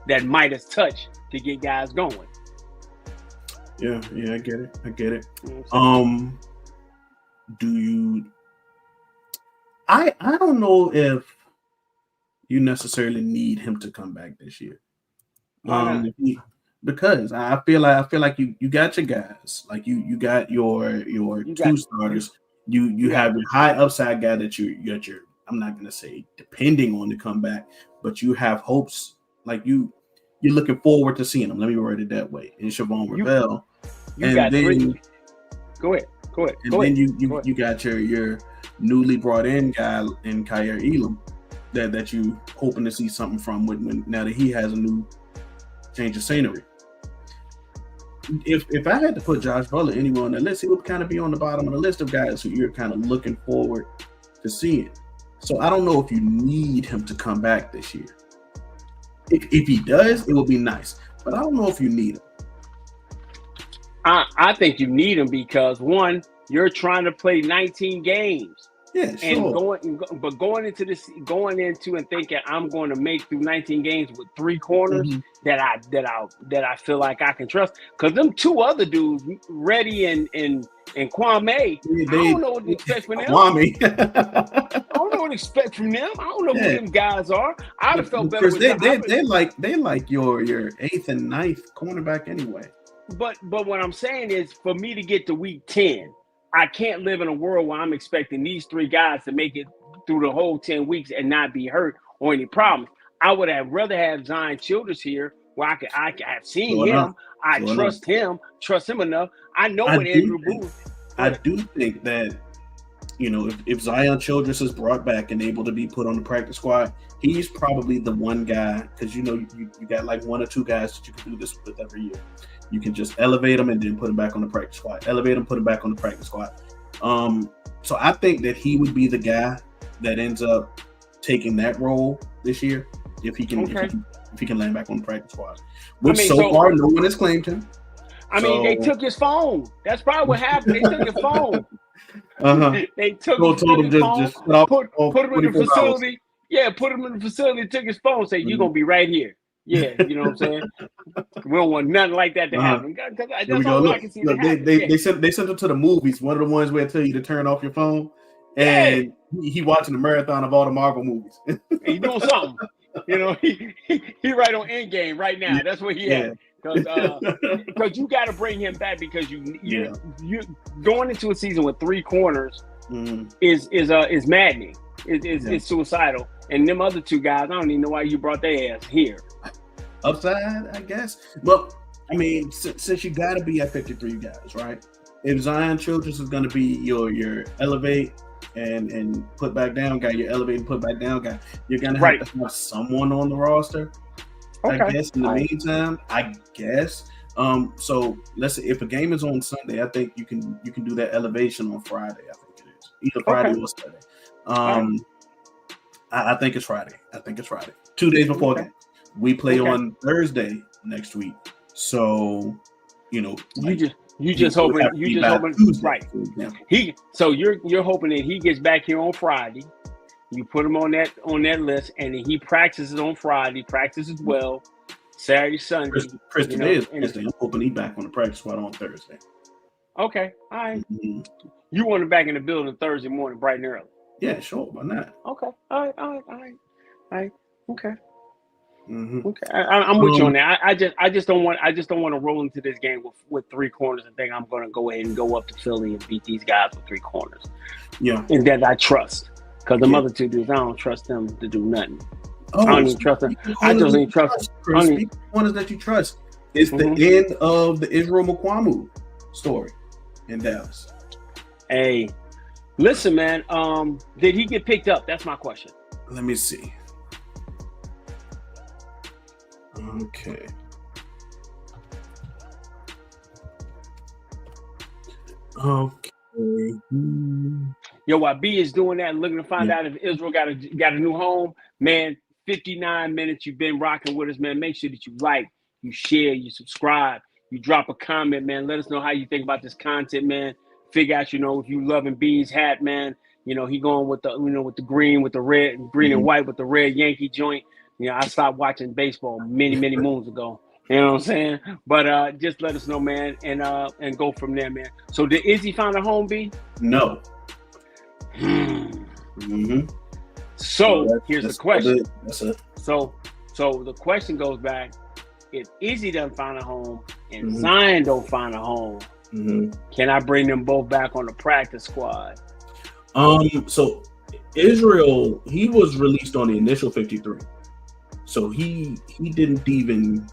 that Midas touch to get guys going. Yeah, I get it. do you? I don't know if you necessarily need him to come back this year. Why not? Because I feel like you got your guys, like you got your You got two starters. You got have your high upside guy that you got your, I'm not gonna say depending on to come back, but you have hopes, like you're looking forward to seeing him. Let me word it that way. In Siobhan you Ravel, you and got three. then Go ahead. Go ahead. and Go then ahead. you Go you ahead. you got your newly brought in guy in Kyer Elam that you hoping to see something from when now that he has a new change of scenery. If I had to put Josh Butler anywhere on the list, he would kind of be on the bottom of the list of guys who you're kind of looking forward to seeing. So I don't know if you need him to come back this year. If he does, it will be nice. But I don't know if you need him. I think you need him because one, you're trying to play 19 games. Yeah, And sure. going into and thinking I'm going to make through 19 games with three corners Mm-hmm. that I feel like I can trust. Because them two other dudes, Reddy and Kwame, I don't know what to expect from them. Kwame. I don't know what to expect from them. I don't know who them guys are. I'd have felt better Chris, with they like your eighth and ninth cornerback anyway. But what I'm saying is, for me to get to week 10, I can't live in a world where I'm expecting these three guys to make it through the whole 10 weeks and not be hurt or any problems. I would have rather have Zion Childress here where I have seen Sure him. enough. I Sure trust him enough. I know what Andrew Booth. I do think that, if Zion Childress is brought back and able to be put on the practice squad, he's probably the one guy, because you got like one or two guys that you can do this with every year. You can just elevate them and then put them back on the practice squad. Elevate them, put them back on the practice squad. So I think that he would be the guy that ends up taking that role this year if he can if he can land back on the practice squad. Which so far no one has claimed him. I mean, they took his phone. That's probably what happened. They took his phone. They took his phone, put him in the facility. Hours. Yeah, put him in the facility, took his phone, say, you're going to be right here. Yeah, you know what I'm saying? We don't want nothing like that to happen. That's all I can see. They sent him to the movies. One of the ones where they tell you to turn off your phone. And he watching the marathon of all the Marvel movies. He doing something. He right on Endgame right now. That's what he had. Because you got to bring him back because you going into a season with three corners is maddening. It's suicidal. And them other two guys, I don't even know why you brought their ass here. Upside, I guess. Well, I mean, since you got to be at 53 guys, right? If Zion Childress is going to be your elevate and put back down guy, your elevate and put back down guy, you're going to have to have someone on the roster. Okay. I guess in the meantime, so let's say if a game is on Sunday, I think you can do that elevation on Friday. I think it is either Friday or Saturday. I think it's Friday. 2 days before game. We play on Thursday next week. So, you just hoping right. So you're hoping that he gets back here on Friday. You put him on that list, and then he practices on Friday. Practices well. Saturday, Sunday. Chris today is Thursday. I'm hoping he's back on the practice squad on Thursday. Okay, all right. Mm-hmm. You want him back in the building Thursday morning, bright and early. Yeah, sure. Why not? Okay. All right. Okay. Mm-hmm. Okay. I'm with you on that. I just don't want to roll into this game with three corners and think I'm going to go ahead and go up to Philly and beat these guys with three corners. Yeah. And that I trust. Because the other two dudes, I don't trust them to do nothing. I don't even trust them. I just ain't trust them. Corners that you trust. It's the end of the Israel Mukuamu story in Dallas. Hey, listen, man. Did he get picked up? That's my question. Let me see. Okay. Yo, while B is doing that and looking to find out if Israel got a new home, man, 59 minutes you've been rocking with us, man. Make sure that you like, you share, you subscribe, you drop a comment, man. Let us know how you think about this content, man. Figure out, if you loving B's hat, man. He going with the, with the green, with the red, green and white with the red Yankee joint. I stopped watching baseball many, many moons ago. You know what I'm saying? But just let us know, man, and go from there, man. So did Izzy find a home, B? No. Mm-hmm. So here's the question. So the question goes back: if Izzy doesn't find a home and Zion don't find a home, can I bring them both back on the practice squad? So Israel, he was released on the initial 53, so he didn't even.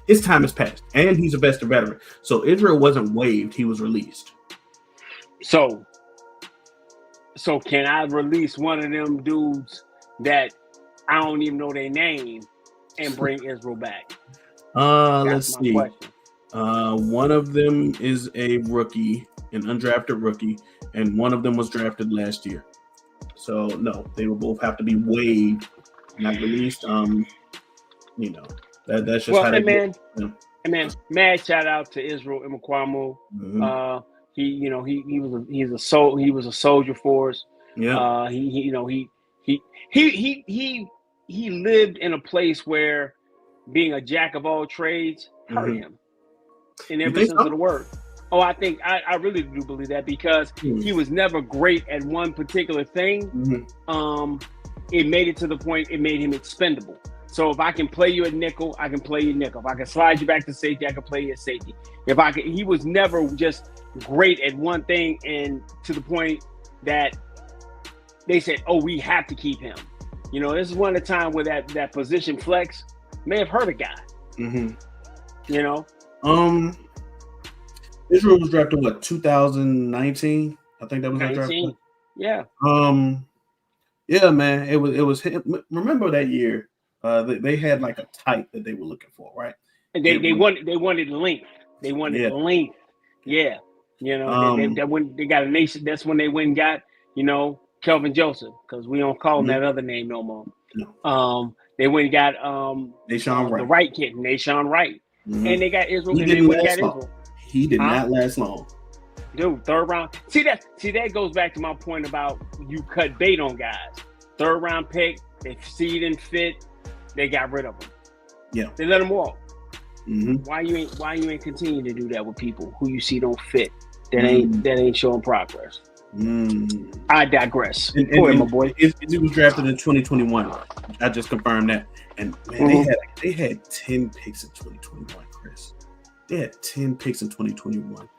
His time has passed, and he's a veteran. So Israel wasn't waived; he was released. So can I release one of them dudes that I don't even know their name and bring Israel back? Let's see. Question. One of them is a rookie, an undrafted rookie, and one of them was drafted last year. So no, they will both have to be waived, not released. That's just how they man. Man, mad shout out to Israel Imekwamu. He was a soldier for us. Yeah. He lived in a place where being a jack of all trades hurt him in every sense of the word. Oh, I think I really do believe that because he was never great at one particular thing. It made it to the point it made him expendable. So if I can play you at nickel, I can play you nickel. If I can slide you back to safety, I can play you at safety. He was never just great at one thing, and to the point that they said, "Oh, we have to keep him." This is one of the times where that position flex may have hurt a guy. Israel was drafted 2019? I think that was 19. Yeah. Yeah, man. It was him. Remember that year? They had like a type that they were looking for, right? And they wanted length. They wanted length. Yeah. They got a nation. That's when they went and got Kelvin Joseph, because we don't call him that other name no more. No. They went and got Nashawn Wright. The right kid, Nashawn Wright, and they got Israel. He did not last long. Dude, third round. See that goes back to my point about you cut bait on guys. Third round pick, they see he didn't fit, they got rid of him. Yeah, they let him walk. Why you ain't continue to do that with people who you see don't fit? That ain't showing progress. I digress. Go ahead, my boy. He was drafted in 2021. I just confirmed that. And man, they had 10 picks in 2021, Chris. They had 10 picks in 2021.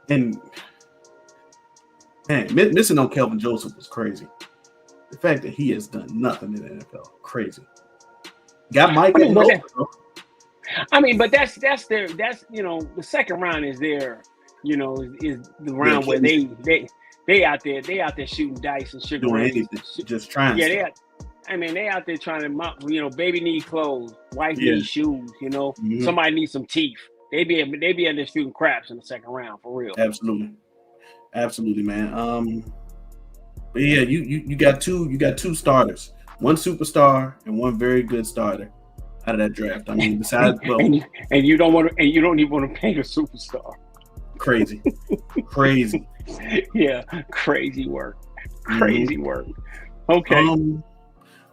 And man, missing on Kelvin Joseph was crazy. The fact that he has done nothing in the NFL, crazy. Got Mike. But that's the second round is there. Is the round where they out there shooting dice and sugar doing just trying. Yeah, they out there trying to baby need clothes, wife needs shoes. Somebody needs some teeth. They be out there shooting craps in the second round for real. Absolutely, man. But yeah, you got two starters, one superstar and one very good starter out of that draft. I mean, besides and you don't even want to pay the superstar. Crazy. Yeah, crazy work. Okay.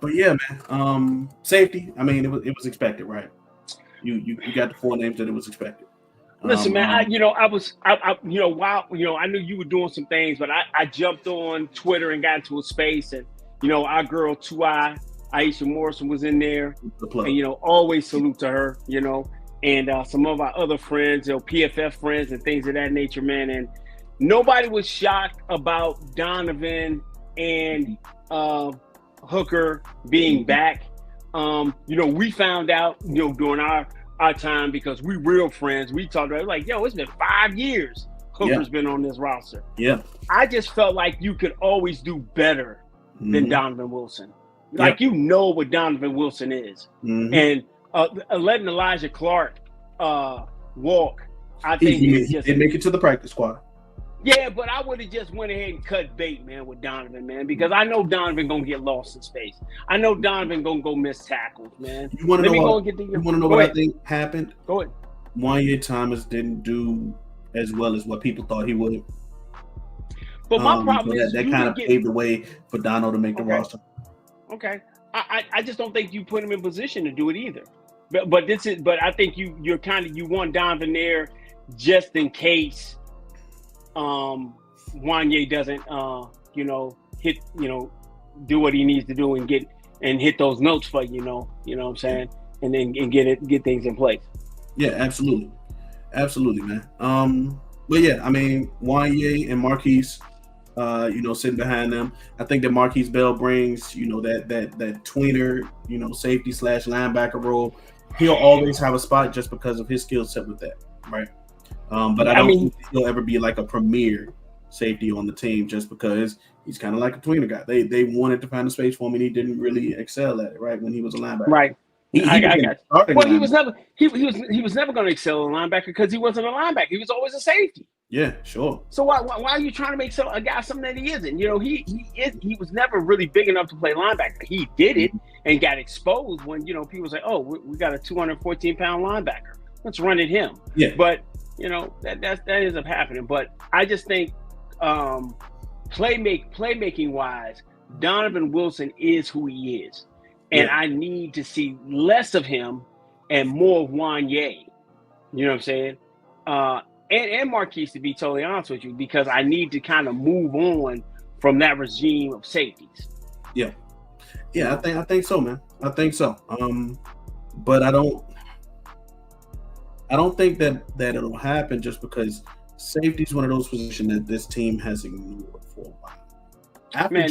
But yeah, man. Safety. I mean, it was expected, right? You got the four names that it was expected. Listen, man. I knew you were doing some things, but I jumped on Twitter and got into a space, and our girl 2I Aisha Morrison was in there, and always salute to her. And some of our other friends, PFF friends and things of that nature, man. And nobody was shocked about Donovan and Hooker being back. We found out, during our time, because we real friends, we talked about it, like, it's been 5 years Hooker's been on this roster. Yeah. I just felt like you could always do better than Donovan Wilson. Like, what Donovan Wilson is. And letting Elijah Clark walk, I think he did make it to the practice squad. Yeah, but I would have just went ahead and cut bait, man, with Donovan, man, because I know Donovan gonna get lost in space. I know Donovan gonna go miss tackles, man. You want to know what I think happened? Go ahead. Juanyeh Thomas didn't do as well as what people thought he would. But my problem is that kind of paved the way for Dono to make the roster. Okay, I just don't think you put him in position to do it either. But I think you want Donovan there just in case. Wanye doesn't, hit, do what he needs to do and hit those notes for you know what I'm saying, and then get things in place. Yeah, absolutely, man. But yeah, I mean, Wanye and Marquise, sitting behind them. I think that Marquise Bell brings, that tweener, safety / linebacker role. He'll always have a spot just because of his skill set with that, right? But I don't think he'll ever be like a premier safety on the team just because he's kind of like a tweener guy. They wanted to find a space for him and he didn't really excel at it, right? When he was a linebacker, right? He was never going to excel a linebacker because he wasn't a linebacker. He was always a safety. Yeah, sure. So why are you trying to make a guy something that he isn't? He was never really big enough to play linebacker. He did it and got exposed when people say, "Oh, we got a 214-pound linebacker. Let's run at him." Yeah. But that ends up happening. But I just think playmaking wise, Donovan Wilson is who he is, and I need to see less of him and more of Wanye. You know what I'm saying? And Marquise, to be totally honest with you, because I need to kind of move on from that regime of safeties. Yeah, I think so, man. I think so. But I don't think that it'll happen just because safety is one of those positions that this team has ignored for a while. After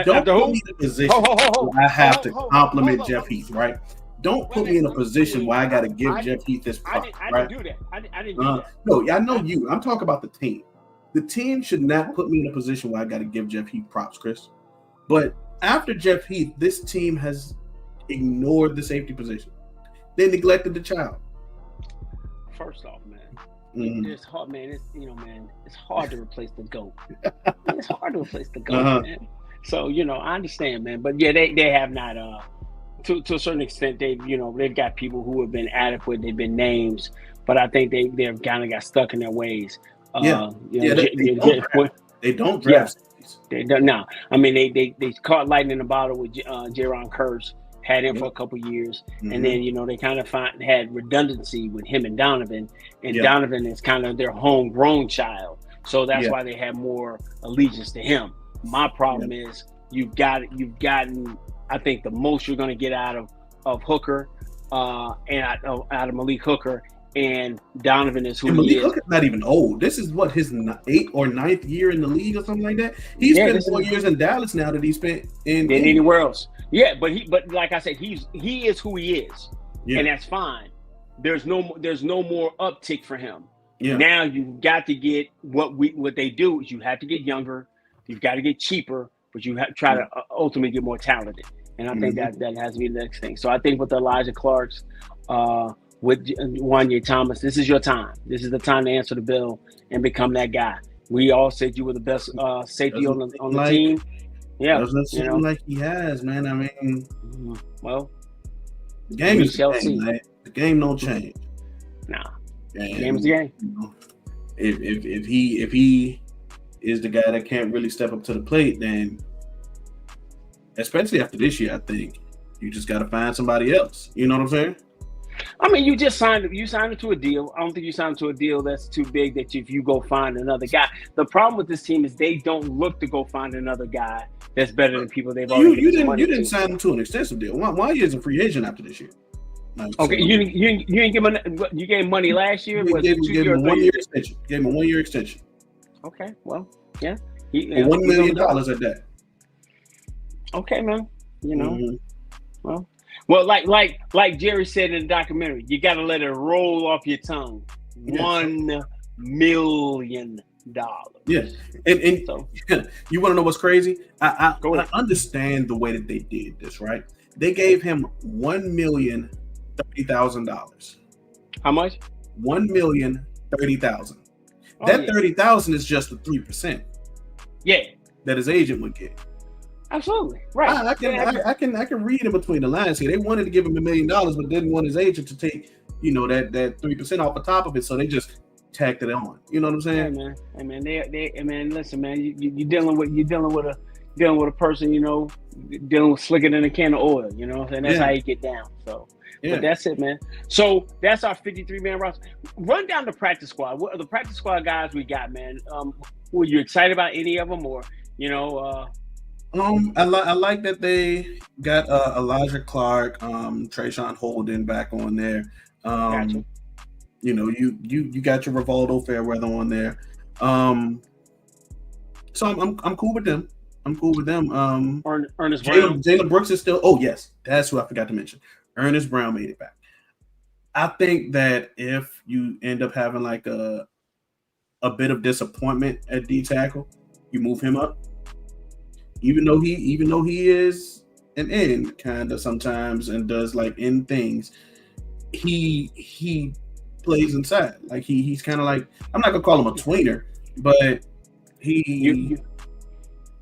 don't put me in a position where I have to compliment Jeff Heath, right? Don't put me in a position where I got to give Jeff Heath this prop, right? I didn't do that. I didn't do that. No, I know you. I'm talking about the team. The team should not put me in a position where I got to give Jeff Heath props, Chris. But after Jeff Heath, this team has ignored the safety position. They neglected the child. First off, man, it's hard, man. It's hard to replace the GOAT. It's hard to replace the GOAT, man. So I understand, man. But yeah, they have not. To a certain extent, they've got people who have been adequate. They've been names, but I think they've kind of got stuck in their ways. They don't draft. They don't. No, I mean they caught lightning in a bottle with Jaron Kearse. Had him for a couple years, and then they kind of had redundancy with him and Donovan, and Donovan is kind of their homegrown child, so that's why they have more allegiance to him. My problem is you've gotten. I think the most you're going to get out of Hooker, and out of Malik Hooker, and Donovan is who he is. Hooker's not even old. This is what his 8th or 9th year in the league or something like that. He's spent 4 years in Dallas now that he spent in anywhere else. Yeah, but like I said, he is who he is, and that's fine. There's no more uptick for him. Yeah. Now you've got to get what they do is you have to get younger, you've got to get cheaper, but you have to try to ultimately get more talented. And I think that has to be the next thing. So I think with Elijah Clark's, with Wanye Thomas, this is your time. This is the time to answer the bell and become that guy. We all said you were the best safety on the team. Yeah, doesn't seem like he has, man. I mean, well, the game is the game, man. The game don't change. Nah, the game is the game. If he is the guy that can't really step up to the plate, then especially after this year, I think you just got to find somebody else. You know what I'm saying? I mean, you signed him to a deal. I don't think you signed him to a deal that's too big that if you go find another guy. The problem with this team is they don't look to go find another guy that's better than people they've already. You didn't sign him to an extensive deal. Why is a free agent after this year? Okay, you didn't give him. You gave him money last year. Gave him a 1 year extension. Gave him a 1 year extension. Okay, well, yeah, $1 million at that. Okay, man. Well, like Jerry said in the documentary, you got to let it roll off your tongue. $1 million. Yeah, and so, you want to know what's crazy? I understand the way that they did this, right? They gave him $1,030,000. How much? $1,030,000. That $30,000 is just the 3%. Yeah, that his agent would get. Absolutely right. I can read in between the lines here. They wanted to give him $1 million, but didn't want his agent to take that 3% off the top of it, so they just tacked it on. You know what I'm saying? Hey man, man. Listen, man, you're dealing with a person, dealing with slicker than a can of oil. You know what I'm saying? That's how you get down. So But that's it, man. So that's our 53-man roster. Run down the practice squad. What are the practice squad guys we got, man? Were you excited about any of them, or I like that they got Elijah Clark, Trayshawn Holden back on there. Gotcha. You got your Rivaldo Fairweather on there. So I'm cool with them. I'm cool with them. Ernest Brown. Jalen Brooks is still. Oh yes, that's who I forgot to mention. Ernest Brown made it back. I think that if you end up having like a bit of disappointment at D tackle, you move him up. Even though he is an end kind of sometimes and does like end things, he plays inside. Like he's kind of like, I'm not gonna call him a tweener, but he's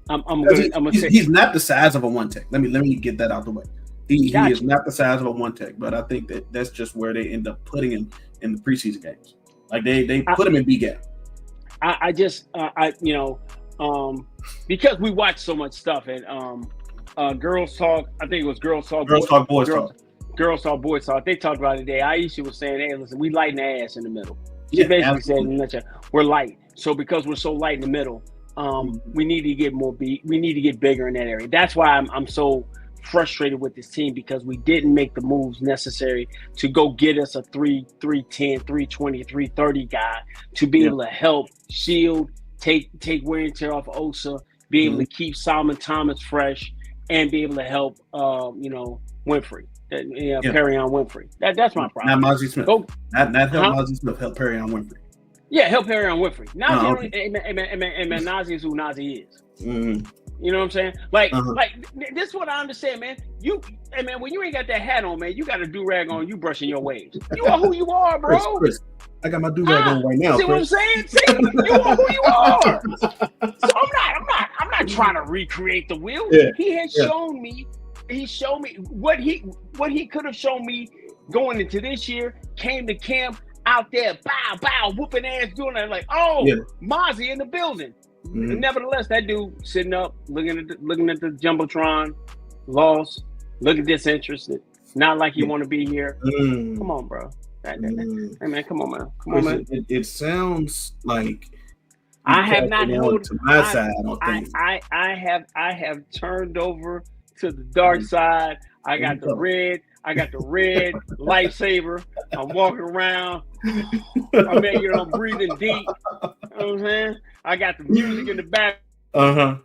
not the size of a one tech. Let me get that out the way. He is not the size of a one tech, but I think that's just where they end up putting him in the preseason games. Like they put him in B gap. Because we watch so much stuff and Girls Talk, I think it was Girls Talk, Boys Talk. Girls Talk, Boys Talk. They talked about it today. Aisha was saying, "Hey, listen, we light in the ass in the middle." She basically said, "We're light." So because we're so light in the middle, we need to get we need to get bigger in that area. That's why I'm so frustrated with this team, because we didn't make the moves necessary to go get us a 310, 320, 330 guy to be able to help shield, take wear and tear off Osa, be able to keep Solomon Thomas fresh, and be able to help Winfrey. Perrion Winfrey. That's my problem. Not Mozzie Smith. Not help Mozzie Smith, help Perrion Winfrey. Yeah, help Perrion Winfrey. And Nazi is who Nazi is. Mm-hmm. You know what I'm saying? Like this is what I understand, man. When you ain't got that hat on, man, you got a do-rag on, you brushing your waves. You are who you are, bro. Chris, I got my do-rag on right now. See what I'm saying? See, you are who you are. So I'm not trying to recreate the wheel. Yeah. He has shown me. He showed me what he could have shown me going into this year. Came to camp out there, bow, whooping ass, doing that. Like, Mozzie in the building. Mm-hmm. Nevertheless, that dude sitting up, looking at the jumbotron, lost, looking disinterested, not like you want to be here. Come on, bro. Hey man, come on, man. It sounds like I have not held to my side on things. I have turned over to the dark side. I got the red lightsaber. I'm walking around. I'm breathing deep. You know what I'm saying? I got the music in the background.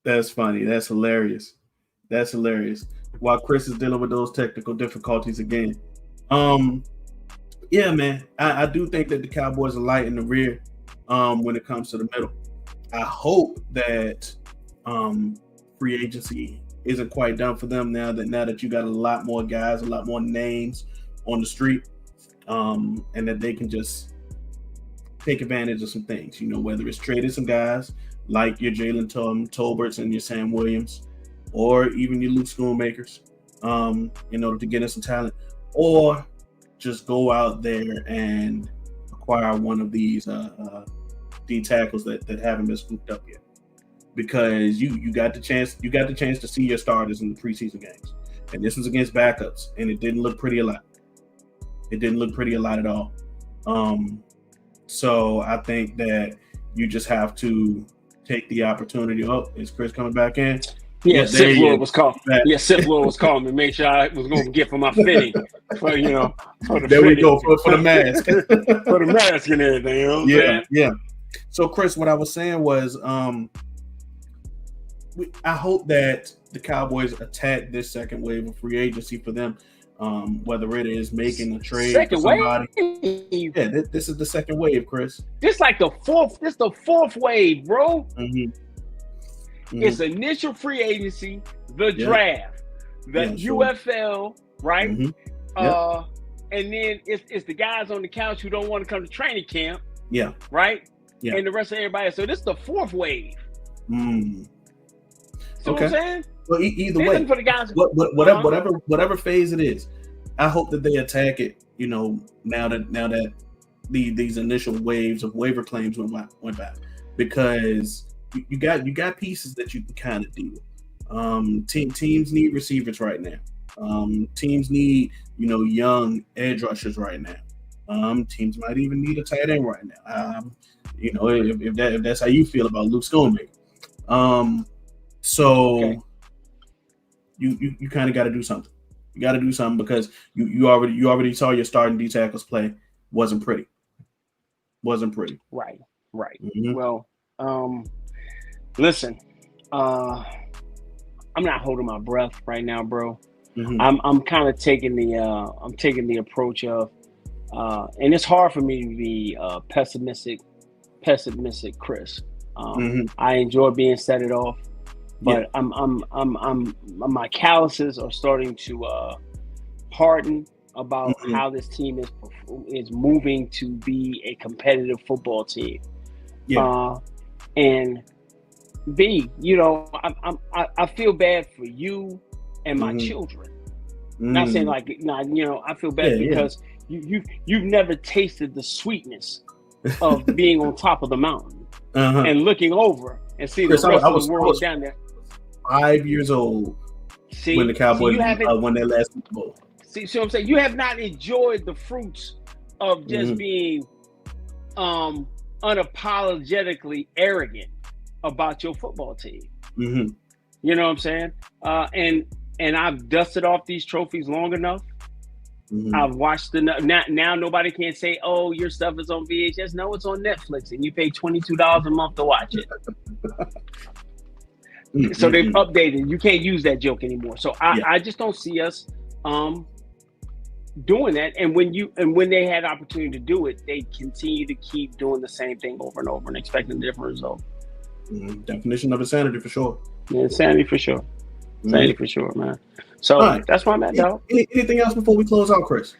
That's funny. That's hilarious. While Chris is dealing with those technical difficulties again. Yeah, man. I do think that the Cowboys are light in the rear when it comes to the middle. I hope that free agency isn't quite done for them now that you got a lot more guys, a lot more names on the street, and that they can just take advantage of some things, whether it's trading some guys like your Jalen Tolberts and your Sam Williams, or even your Luke Schoonmakers, in order to get in some talent, or just go out there and acquire one of these D tackles that haven't been scooped up yet. Because you got the chance to see your starters in the preseason games, and this was against backups, and it didn't look pretty a lot. It didn't look pretty a lot at all. So I think that you just have to take the opportunity. Oh, is Chris coming back in? Yeah, Sith Lord was calling. Yeah, Sith Lord was calling me. Make sure I was going to get for my fitting. For the there fitting. We go for the mask. For the mask and everything. You know what I'm saying? Yeah. So Chris, what I was saying was, I hope that the Cowboys attack this second wave of free agency for them, whether it is making a trade for somebody. Yeah, this is the second wave, Chris. This the fourth wave, bro. Mm-hmm. It's initial free agency, the draft, the UFL, right? Mm-hmm. And then it's the guys on the couch who don't want to come to training camp. Yeah. Right? Yeah. And the rest of everybody. So this is the fourth wave. See what I'm saying? Well, either way, for the guys, whatever phase it is, I hope that they attack it. Now that these initial waves of waiver claims went back, because you got pieces that you can kind of deal. Teams need receivers right now. Teams need young edge rushers right now. Teams might even need a tight end right now. If that's how you feel about Luke Schoonmaker. So Okay. you kind of got to do something. You got to do something because you already saw your starting D tackles play. Wasn't pretty. Right. Mm-hmm. Well, listen, I'm not holding my breath right now, bro. Mm-hmm. I'm kind of taking the approach of, and it's hard for me to be pessimistic, Chris. I enjoy being set it off, but my calluses are starting to harden about how this team is moving to be a competitive football team. Yeah. And B, I feel bad for you and my children. Not saying I feel bad because you've never tasted the sweetness of being on top of the mountain and looking over and see Chris, the rest of the world down there. 5 years old when the Cowboys won their last Super Bowl. See what I'm saying? You have not enjoyed the fruits of just being unapologetically arrogant about your football team. Mm-hmm. You know what I'm saying? And I've dusted off these trophies long enough. Mm-hmm. I've watched now nobody can say, "Oh, your stuff is on VHS." No, it's on Netflix, and you pay $22 a month to watch it. So they've updated. You can't use that joke anymore. So I just don't see us doing that. And when they had opportunity to do it, they continue to keep doing the same thing over and over and expecting a different result. Definition of insanity for sure. Yeah, insanity for sure. Insanity for sure, man. So that's why I'm at, dog. Anything else before we close out, Chris?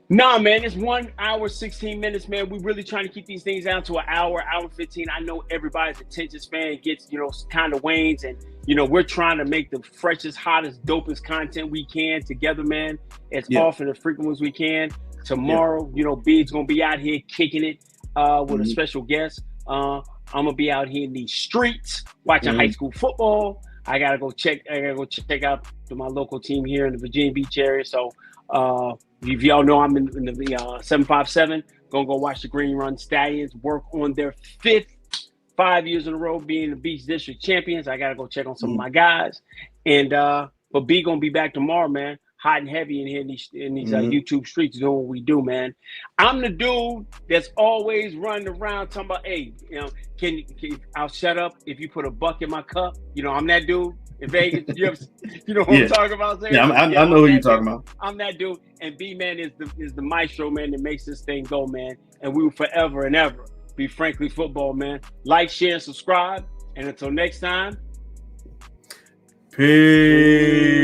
Nah, man, it's 1 hour, 16 minutes, man. We're really trying to keep these things down to an hour 15. I know everybody's attention span gets, kind of wanes, and, we're trying to make the freshest, hottest, dopest content we can together, man, as often and frequent as we can. Tomorrow, B's going to be out here kicking it with a special guest. I'm going to be out here in these streets watching high school football. I gotta go check out my local team here in the Virginia Beach area. So if y'all know I'm in the 757, gonna go watch the Green Run Stallions work on their 5 years in a row being the Beach District champions. I gotta go check on some of my guys. And but B gonna be back tomorrow, man. Hot and heavy in here in these YouTube streets doing what we do, man. I'm the dude that's always running around talking about, hey, can I'll shut up if you put a buck in my cup. I'm that dude in Vegas. You know what I'm talking about? There? Yeah, I know who you're talking about. I'm that dude, and B man is the maestro, man, that makes this thing go, man. And we will forever and ever be Frankly Football, man. Like, share, and subscribe. And until next time, peace.